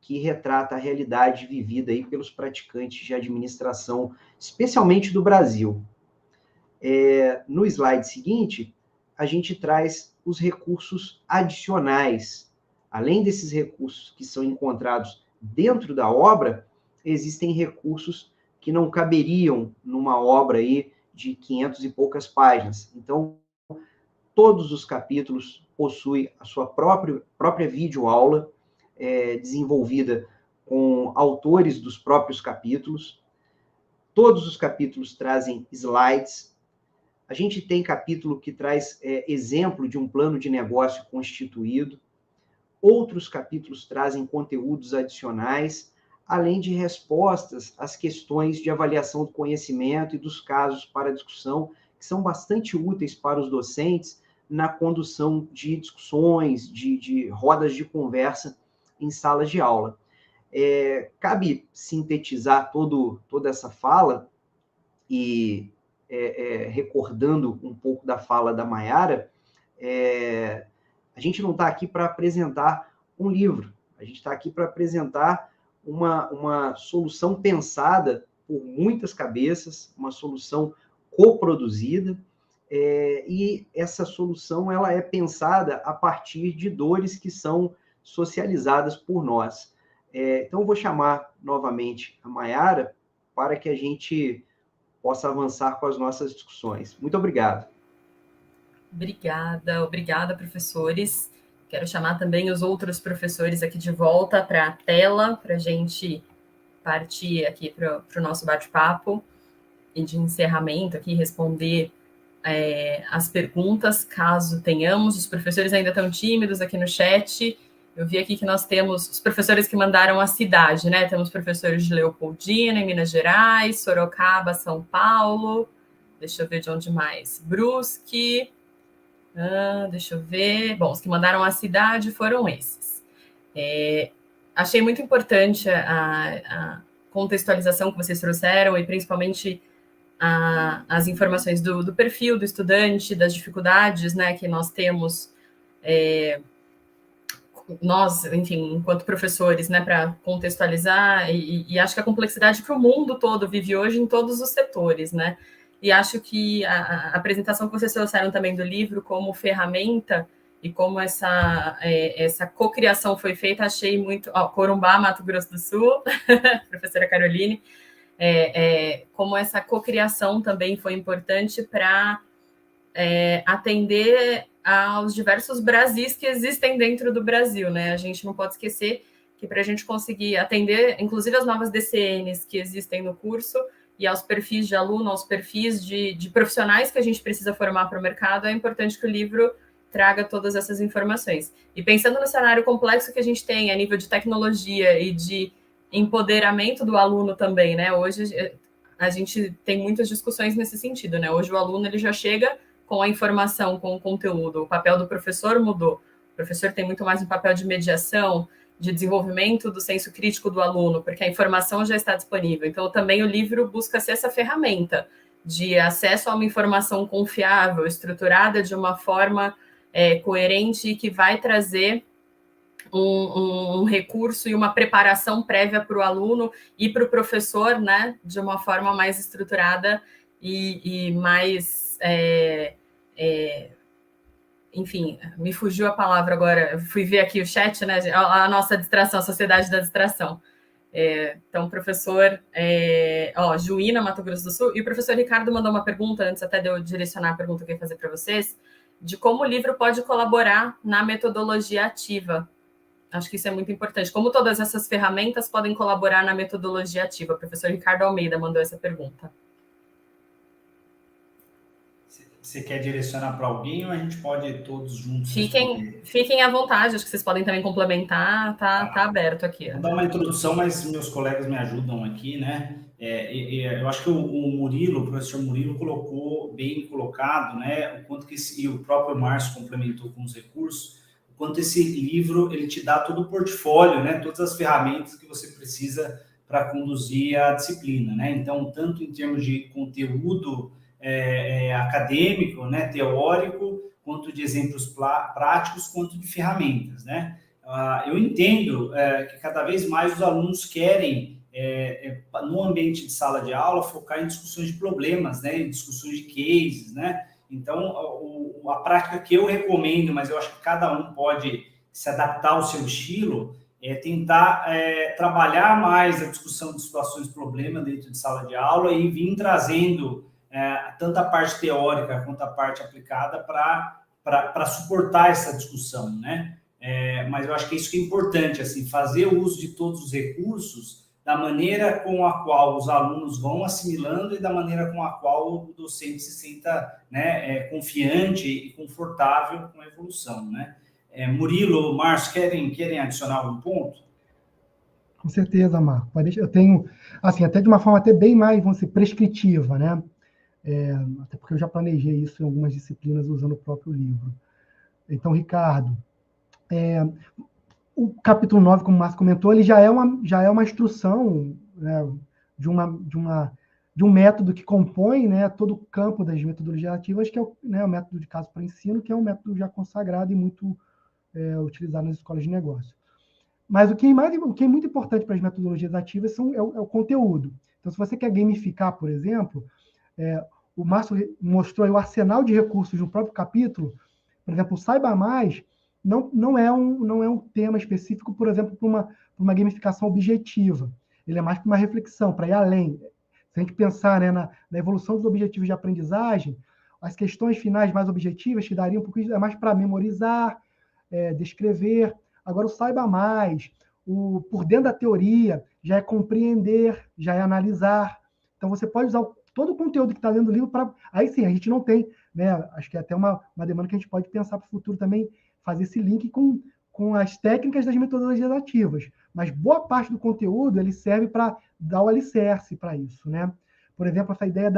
que retrata a realidade vivida aí pelos praticantes de administração, especialmente do Brasil. No slide seguinte, a gente traz os recursos adicionais. Além desses recursos que são encontrados dentro da obra, existem recursos que não caberiam numa obra aí de 500 e poucas páginas. Então, todos os capítulos possuem a sua própria videoaula, desenvolvida com autores dos próprios capítulos. Todos os capítulos trazem slides. A gente tem capítulo que traz exemplo de um plano de negócio constituído. Outros capítulos trazem conteúdos adicionais, além de respostas às questões de avaliação do conhecimento e dos casos para discussão, que são bastante úteis para os docentes na condução de discussões, de rodas de conversa em salas de aula. Cabe sintetizar toda essa fala e, recordando um pouco da fala da Mayara, a gente não está aqui para apresentar um livro, a gente está aqui para apresentar uma solução pensada por muitas cabeças, uma solução coproduzida, e essa solução ela é pensada a partir de dores que são socializadas por nós. Então, eu vou chamar novamente a Mayara para que a gente possa avançar com as nossas discussões. Muito obrigado. Obrigada, professores. Quero chamar também os outros professores aqui de volta para a tela, para a gente partir aqui para o nosso bate-papo e de encerramento aqui, responder as perguntas, caso tenhamos. Os professores ainda estão tímidos aqui no chat, Eu vi aqui que nós temos os professores que mandaram a cidade, né? Temos professores de Leopoldina, em Minas Gerais, Sorocaba, São Paulo. Deixa eu ver de onde mais. Brusque. Deixa eu ver. Bom, os que mandaram a cidade foram esses. Achei muito importante a contextualização que vocês trouxeram e principalmente as informações do perfil do estudante, das dificuldades, né, que nós temos, nós, enfim, enquanto professores, né, para contextualizar, e acho que a complexidade que o mundo todo vive hoje em todos os setores, né, e acho que a apresentação que vocês trouxeram também do livro como ferramenta e como essa cocriação foi feita, achei muito... Corumbá, Mato Grosso do Sul, professora Caroline, como essa cocriação também foi importante para atender aos diversos Brasis que existem dentro do Brasil, né? A gente não pode esquecer que para a gente conseguir atender, inclusive as novas DCNs que existem no curso e aos perfis de aluno, aos perfis de profissionais que a gente precisa formar para o mercado, é importante que o livro traga todas essas informações. E pensando no cenário complexo que a gente tem a nível de tecnologia e de empoderamento do aluno também, né? Hoje a gente tem muitas discussões nesse sentido, né? Hoje o aluno ele já chega com a informação, com o conteúdo. O papel do professor mudou. O professor tem muito mais um papel de mediação, de desenvolvimento do senso crítico do aluno, porque a informação já está disponível. Então, também o livro busca ser essa ferramenta de acesso a uma informação confiável, estruturada de uma forma coerente, que vai trazer um recurso e uma preparação prévia para o aluno e para o professor, né, de uma forma mais estruturada e mais... enfim, me fugiu a palavra agora, fui ver aqui o chat, né, a nossa distração, a sociedade da distração. Então, professor Juína, Mato Grosso do Sul, e o professor Ricardo mandou uma pergunta, antes até de eu direcionar a pergunta que eu ia fazer para vocês, de como o livro pode colaborar na metodologia ativa. Acho que isso é muito importante. Como todas essas ferramentas podem colaborar na metodologia ativa? O professor Ricardo Almeida mandou essa pergunta. Você quer direcionar para alguém ou a gente pode todos juntos Fiquem à vontade, acho que vocês podem também complementar, tá aberto aqui. Vou dar uma introdução, mas meus colegas me ajudam aqui, né? Eu acho que o professor Murilo colocou bem colocado, né? O quanto que e o próprio Márcio complementou com os recursos, o quanto esse livro ele te dá todo o portfólio, né? Todas as ferramentas que você precisa para conduzir a disciplina, né? Então, tanto em termos de conteúdo acadêmico, né? Teórico, quanto de exemplos práticos, quanto de ferramentas, né? Eu entendo que cada vez mais os alunos querem, no ambiente de sala de aula, focar em discussões de problemas, né, em discussões de cases, né? Então, a prática que eu recomendo, mas eu acho que cada um pode se adaptar ao seu estilo, é tentar trabalhar mais a discussão de situações de problema dentro de sala de aula e vir trazendo tanto a parte teórica quanto a parte aplicada para suportar essa discussão, né? Mas eu acho que isso que é importante, assim, fazer o uso de todos os recursos da maneira com a qual os alunos vão assimilando e da maneira com a qual o docente se sinta, né, confiante e confortável com a evolução, né? Murilo, Márcio, querem adicionar algum ponto? Com certeza, Marco. Eu tenho, assim, até de uma forma até bem mais, vamos dizer, prescritiva, né? Até porque eu já planejei isso em algumas disciplinas usando o próprio livro. Então, Ricardo, o capítulo 9, como o Márcio comentou, ele já é uma instrução, né, de um método que compõe, né, todo o campo das metodologias ativas, que é o método de caso para ensino, que é um método já consagrado e muito utilizado nas escolas de negócio. Mas o que é muito importante para as metodologias ativas é o conteúdo. Então, se você quer gamificar, por exemplo, o Márcio mostrou aí o arsenal de recursos no próprio capítulo. Por exemplo, o Saiba Mais não é um tema específico, por exemplo, para uma gamificação objetiva. Ele é mais para uma reflexão, para ir além. Se a gente pensar, né, na evolução dos objetivos de aprendizagem, as questões finais mais objetivas que dariam um pouquinho mais para memorizar, descrever. Agora, o Saiba Mais, por dentro da teoria, já é compreender, já é analisar. Então, você pode usar todo o conteúdo que está dentro do livro para... Aí sim, a gente não tem, né? Acho que é até uma demanda que a gente pode pensar para o futuro também, fazer esse link com com as técnicas das metodologias ativas, mas boa parte do conteúdo ele serve para dar o alicerce para isso, né? Por exemplo, essa ideia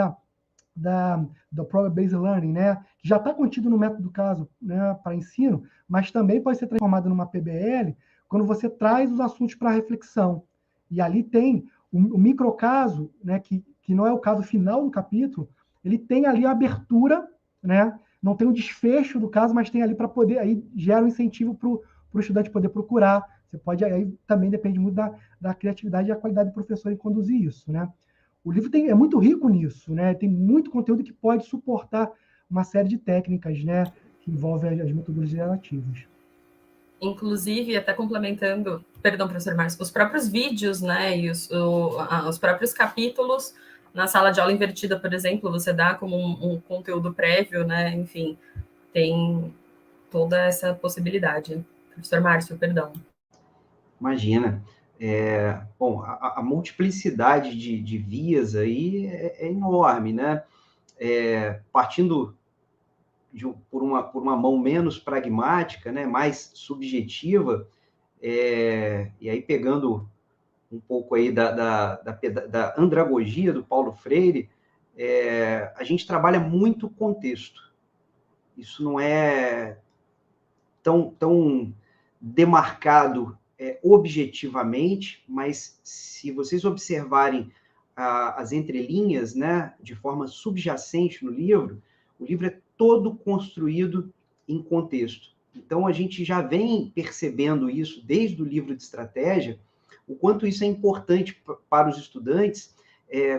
do Problem-Based Learning, né? Que já está contido no método do caso, né, para ensino, mas também pode ser transformado numa PBL quando você traz os assuntos para reflexão. E ali tem o microcaso, né, que não é o caso final do capítulo, ele tem ali a abertura, né? Não tem o desfecho do caso, mas tem ali para poder, aí gera um incentivo para o estudante poder procurar. Você pode, aí também depende muito da criatividade e da qualidade do professor em conduzir isso, né? O livro é muito rico nisso, né? Tem muito conteúdo que pode suportar uma série de técnicas, né, que envolvem as metodologias ativas. Inclusive, até complementando, perdão, professor Márcio, os próprios vídeos, né, e os próprios capítulos na sala de aula invertida, por exemplo, você dá como um conteúdo prévio, né, enfim, tem toda essa possibilidade. Professor Márcio, perdão. Imagina. Bom, a multiplicidade de vias aí é enorme, né? Partindo por uma mão menos pragmática, né, mais subjetiva, e aí pegando um pouco aí da andragogia do Paulo Freire, a gente trabalha muito contexto. Isso não é tão demarcado objetivamente, mas se vocês observarem as entrelinhas, né, de forma subjacente no livro, o livro é todo construído em contexto. Então, a gente já vem percebendo isso desde o livro de estratégia, o quanto isso é importante para os estudantes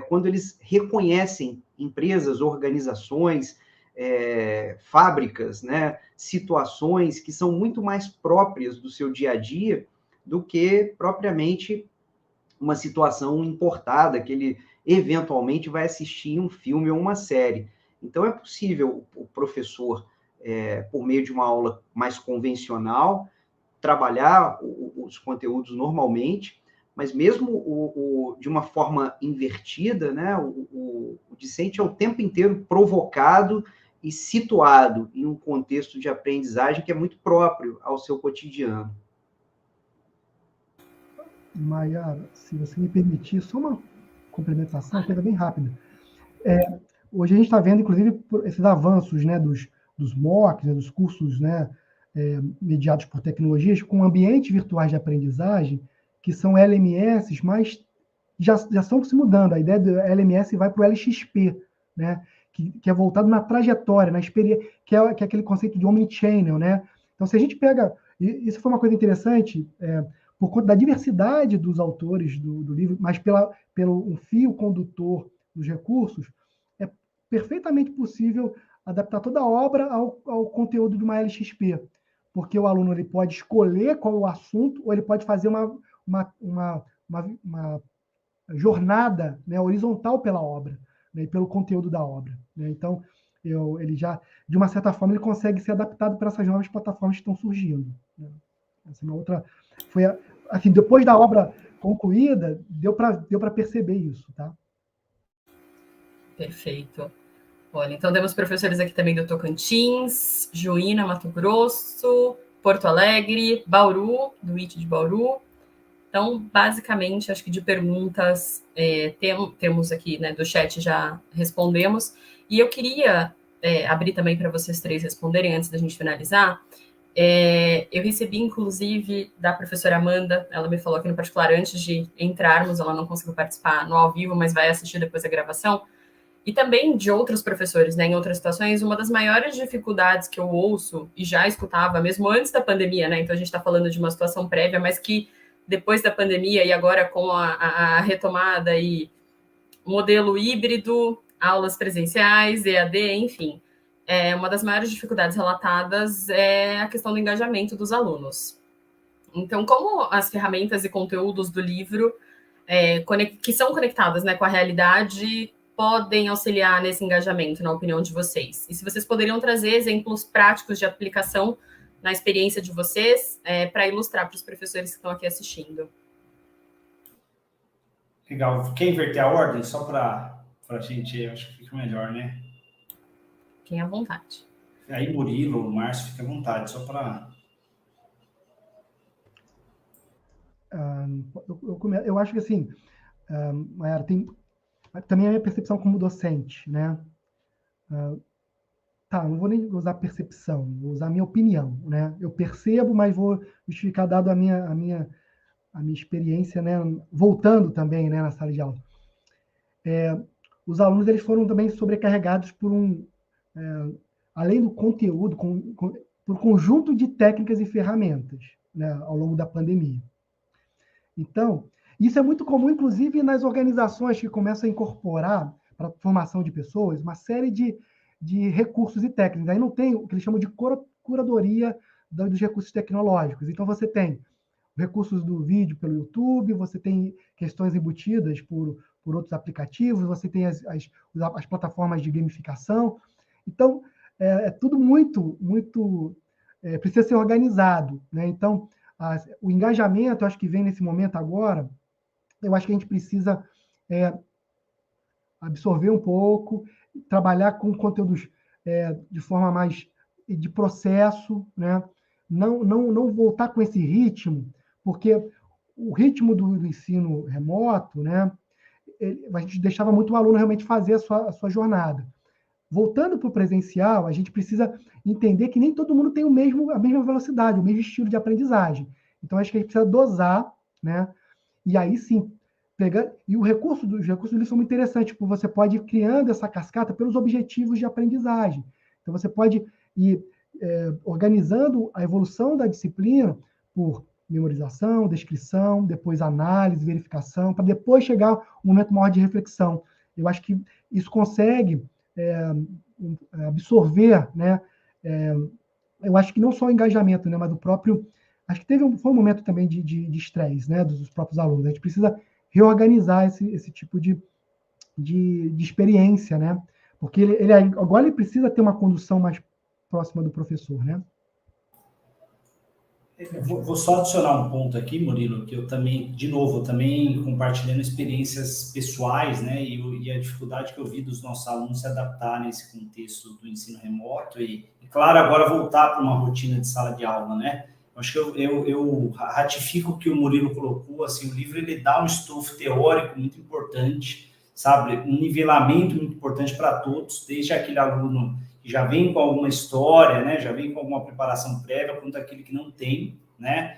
quando eles reconhecem empresas, organizações, fábricas, né, situações que são muito mais próprias do seu dia a dia do que propriamente uma situação importada que ele eventualmente vai assistir um filme ou uma série. Então, é possível o professor, por meio de uma aula mais convencional, trabalhar os conteúdos normalmente, mas mesmo de uma forma invertida, né, o discente é o tempo inteiro provocado e situado em um contexto de aprendizagem que é muito próprio ao seu cotidiano. Maiara, se você me permitir, só uma complementação, uma coisa bem rápida. Hoje a gente está vendo, inclusive, esses avanços, né, dos MOOCs, né, dos cursos, né, mediados por tecnologias, com ambientes virtuais de aprendizagem, que são LMS, mas já estão se mudando. A ideia do LMS vai para o LXP, né, que é voltado na trajetória, na experiência, que é aquele conceito de omnichannel, né? Então, se a gente pega... Isso foi uma coisa interessante, por conta da diversidade dos autores do livro, mas pelo um fio condutor dos recursos, é perfeitamente possível adaptar toda a obra ao conteúdo de uma LXP, porque o aluno ele pode escolher qual o assunto, ou ele pode fazer uma jornada, né, horizontal pela obra, né, e pelo conteúdo da obra, né? Então, ele já, de uma certa forma, ele consegue ser adaptado para essas novas plataformas que estão surgindo, né? Essa é uma outra... Assim, depois da obra concluída, deu para perceber isso, tá? Perfeito. Olha, então temos professores aqui também do Tocantins, Juína, Mato Grosso, Porto Alegre, Bauru, do IT de Bauru. Então, basicamente, acho que de perguntas temos aqui, né, do chat já respondemos. E eu queria abrir também para vocês três responderem antes da gente finalizar. Eu recebi, inclusive, da professora Amanda, ela me falou aqui no particular antes de entrarmos, ela não conseguiu participar no ao vivo, mas vai assistir depois a gravação, e também de outros professores, né, em outras situações, uma das maiores dificuldades que eu ouço, e já escutava, mesmo antes da pandemia, né, então a gente está falando de uma situação prévia, mas que depois da pandemia e agora com a retomada e modelo híbrido, aulas presenciais, EAD, enfim, uma das maiores dificuldades relatadas é a questão do engajamento dos alunos. Então, como as ferramentas e conteúdos do livro, que são conectadas, né, com a realidade, podem auxiliar nesse engajamento, na opinião de vocês? E se vocês poderiam trazer exemplos práticos de aplicação na experiência de vocês, para ilustrar para os professores que estão aqui assistindo. Legal. Quer inverter a ordem? Só para a gente, acho que fica melhor, né? Quem à vontade. Aí, Murilo, Márcio, fica à vontade, só para... eu acho que, assim, Mayara, tem também a minha percepção como docente, né? Não vou nem usar percepção, vou usar a minha opinião, né? Eu percebo, mas vou justificar dado a minha experiência, né? Voltando também, né, na sala de aula. Os alunos, eles foram também sobrecarregados por além do conteúdo, por conjunto de técnicas e ferramentas, né, ao longo da pandemia. Então, isso é muito comum, inclusive, nas organizações que começam a incorporar para a formação de pessoas uma série de recursos e técnicas. Aí não tem o que eles chamam de curadoria dos recursos tecnológicos. Então, você tem recursos do vídeo pelo YouTube, você tem questões embutidas por outros aplicativos, você tem as plataformas de gamificação. Então, é tudo muito precisa ser organizado, né? Então, o engajamento, eu acho que vem nesse momento agora, eu acho que a gente precisa absorver um pouco, trabalhar com conteúdos de forma mais de processo, né? Não voltar com esse ritmo, porque o ritmo do ensino remoto, né? A gente deixava muito o aluno realmente fazer a sua jornada. Voltando para o presencial, a gente precisa entender que nem todo mundo tem a mesma velocidade, o mesmo estilo de aprendizagem. Então, acho que a gente precisa dosar, né? E aí sim, e os recursos são muito interessantes, porque você pode ir criando essa cascata pelos objetivos de aprendizagem. Então, você pode ir organizando a evolução da disciplina por memorização, descrição, depois análise, verificação, para depois chegar um momento maior de reflexão. Eu acho que isso consegue absorver, né? Eu acho que não só o engajamento, né, mas o próprio... Acho que foi um momento também de estresse, né, dos próprios alunos. A gente precisa reorganizar esse tipo de experiência, né? Porque agora ele precisa ter uma condução mais próxima do professor, né? Vou só adicionar um ponto aqui, Murilo, que eu também, de novo, também compartilhando experiências pessoais, né, e a dificuldade que eu vi dos nossos alunos se adaptar nesse contexto do ensino remoto e claro, agora voltar para uma rotina de sala de aula, né? Acho que eu ratifico o que o Murilo colocou, assim, o livro ele dá um estofo teórico muito importante, sabe, um nivelamento muito importante para todos, desde aquele aluno que já vem com alguma história, né, já vem com alguma preparação prévia, quanto aquele que não tem, né,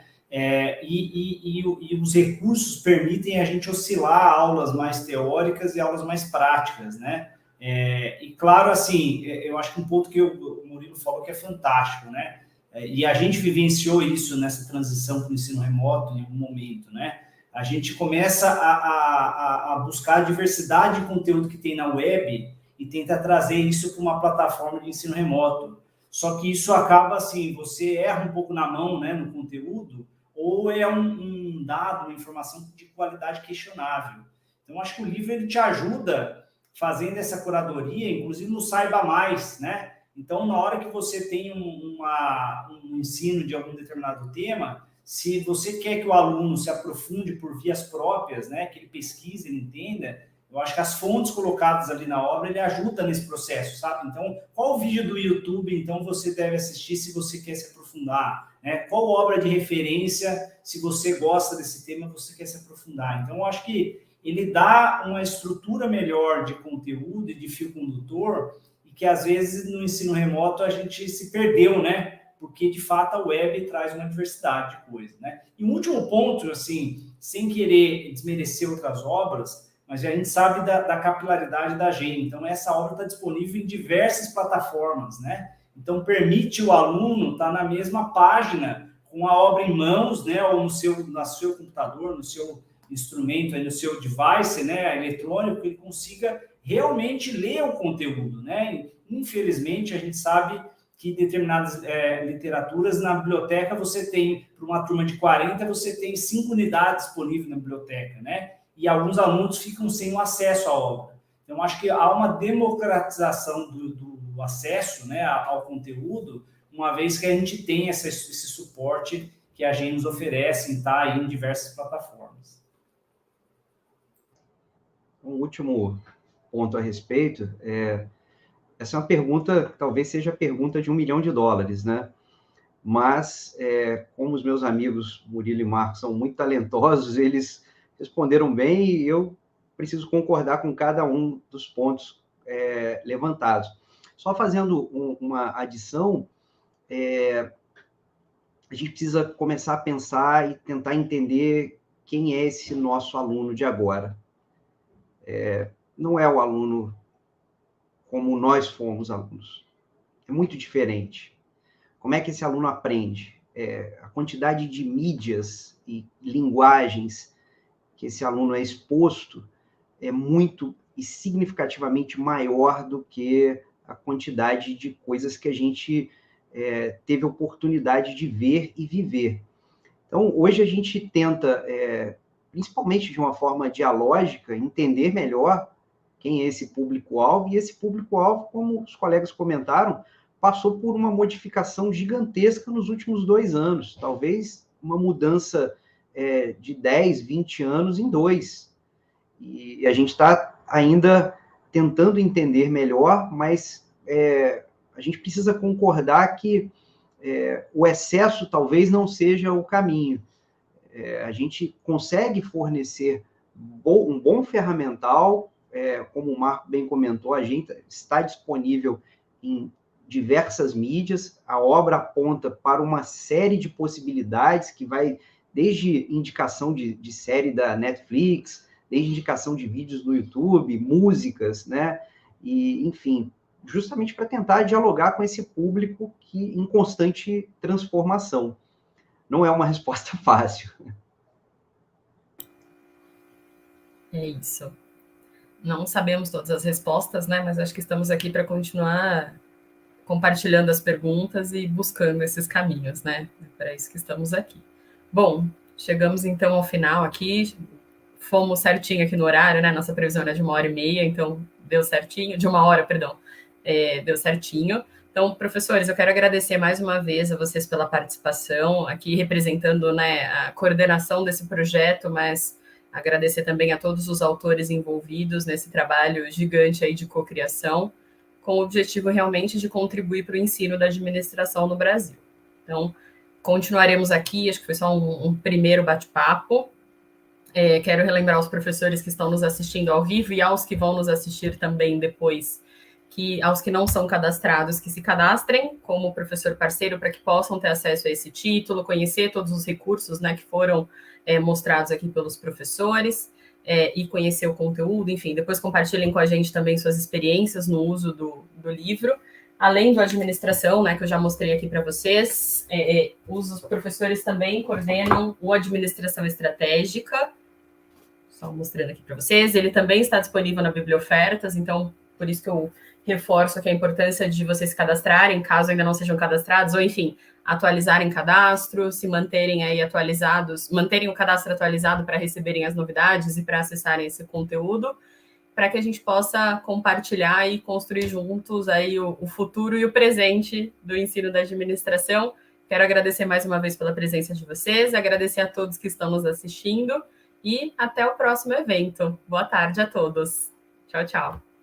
e os recursos permitem a gente oscilar aulas mais teóricas e aulas mais práticas, né, e claro, assim, eu acho que um ponto que o Murilo falou que é fantástico, né, e a gente vivenciou isso nessa transição para o ensino remoto em algum momento, né, a gente começa a buscar a diversidade de conteúdo que tem na web e tenta trazer isso para uma plataforma de ensino remoto. Só que isso acaba assim, você erra um pouco na mão, né, no conteúdo, ou é um dado, uma informação de qualidade questionável. Então, acho que o livro ele te ajuda fazendo essa curadoria, inclusive no Saiba Mais, né? Então, na hora que você tem um ensino de algum determinado tema, se você quer que o aluno se aprofunde por vias próprias, né, que ele pesquise, ele entenda, eu acho que as fontes colocadas ali na obra, ele ajuda nesse processo, sabe? Então, qual vídeo do YouTube, então, você deve assistir se você quer se aprofundar? Né? Qual obra de referência, se você gosta desse tema, você quer se aprofundar? Então, eu acho que ele dá uma estrutura melhor de conteúdo e de fio condutor, e que, às vezes, no ensino remoto, a gente se perdeu, né? Porque, de fato, a web traz uma diversidade de coisas, né? E um último ponto, assim, sem querer desmerecer outras obras, mas a gente sabe da capilaridade da GEM. Então, essa obra está disponível em diversas plataformas, né? Então, permite o aluno estar na mesma página com a obra em mãos, né? Ou no seu computador, no seu instrumento, no seu device, né? Eletrônico, que ele consiga realmente ler o conteúdo, né? Infelizmente, a gente sabe que determinadas literaturas na biblioteca você tem, para uma turma de 40, você tem 5 unidades disponíveis na biblioteca, né? E alguns alunos ficam sem o acesso à obra. Então, acho que há uma democratização do acesso, né, ao conteúdo, uma vez que a gente tem esse suporte que a GEM nos oferece e está aí em diversas plataformas. Um último ponto a respeito, essa é uma pergunta, talvez seja a pergunta de $1 milhão, né? mas como os meus amigos Murilo e Marcos são muito talentosos, eles responderam bem e eu preciso concordar com cada um dos pontos levantados. Só fazendo uma adição, a gente precisa começar a pensar e tentar entender quem é esse nosso aluno de agora. Não é o aluno como nós fomos alunos. É muito diferente. Como é que esse aluno aprende? A quantidade de mídias e linguagens que esse aluno é exposto é muito e significativamente maior do que a quantidade de coisas que a gente teve oportunidade de ver e viver. Então, hoje a gente tenta, principalmente de uma forma dialógica, entender melhor quem é esse público-alvo, e esse público-alvo, como os colegas comentaram, passou por uma modificação gigantesca nos últimos 2 anos, talvez uma mudança de 10, 20 anos em 2. E a gente está ainda tentando entender melhor, mas a gente precisa concordar que o excesso talvez não seja o caminho. A gente consegue fornecer um bom ferramental, como o Marco bem comentou, a gente está disponível em diversas mídias, a obra aponta para uma série de possibilidades que vai desde indicação de série da Netflix, desde indicação de vídeos no YouTube, músicas, né? E, enfim, justamente para tentar dialogar com esse público que em constante transformação. Não é uma resposta fácil. É isso. Não sabemos todas as respostas, né? Mas acho que estamos aqui para continuar compartilhando as perguntas e buscando esses caminhos, né? É para isso que estamos aqui. Bom, chegamos então ao final aqui. Fomos certinho aqui no horário, né? Nossa previsão era de 1h30, então deu certinho. De 1 hora, perdão. Deu certinho. Então, professores, eu quero agradecer mais uma vez a vocês pela participação, aqui representando, né, a coordenação desse projeto, mas agradecer também a todos os autores envolvidos nesse trabalho gigante aí de cocriação, com o objetivo realmente de contribuir para o ensino da administração no Brasil. Então, continuaremos aqui, acho que foi só um primeiro bate-papo. Quero relembrar aos professores que estão nos assistindo ao vivo e aos que vão nos assistir também depois, que aos que não são cadastrados, que se cadastrem como professor parceiro para que possam ter acesso a esse título, conhecer todos os recursos, né, que foram mostrados aqui pelos professores, e conhecer o conteúdo, enfim, depois compartilhem com a gente também suas experiências no uso do livro, além do administração, né, que eu já mostrei aqui para vocês. Os professores também coordenam o administração estratégica, só mostrando aqui para vocês. Ele também está disponível na Bibliofertas, então por isso que eu reforço aqui a importância de vocês se cadastrarem, caso ainda não sejam cadastrados, ou enfim, atualizarem cadastro, se manterem aí atualizados, manterem o cadastro atualizado para receberem as novidades e para acessarem esse conteúdo, para que a gente possa compartilhar e construir juntos aí o futuro e o presente do ensino da administração. Quero agradecer mais uma vez pela presença de vocês, agradecer a todos que estão nos assistindo e até o próximo evento. Boa tarde a todos. Tchau, tchau.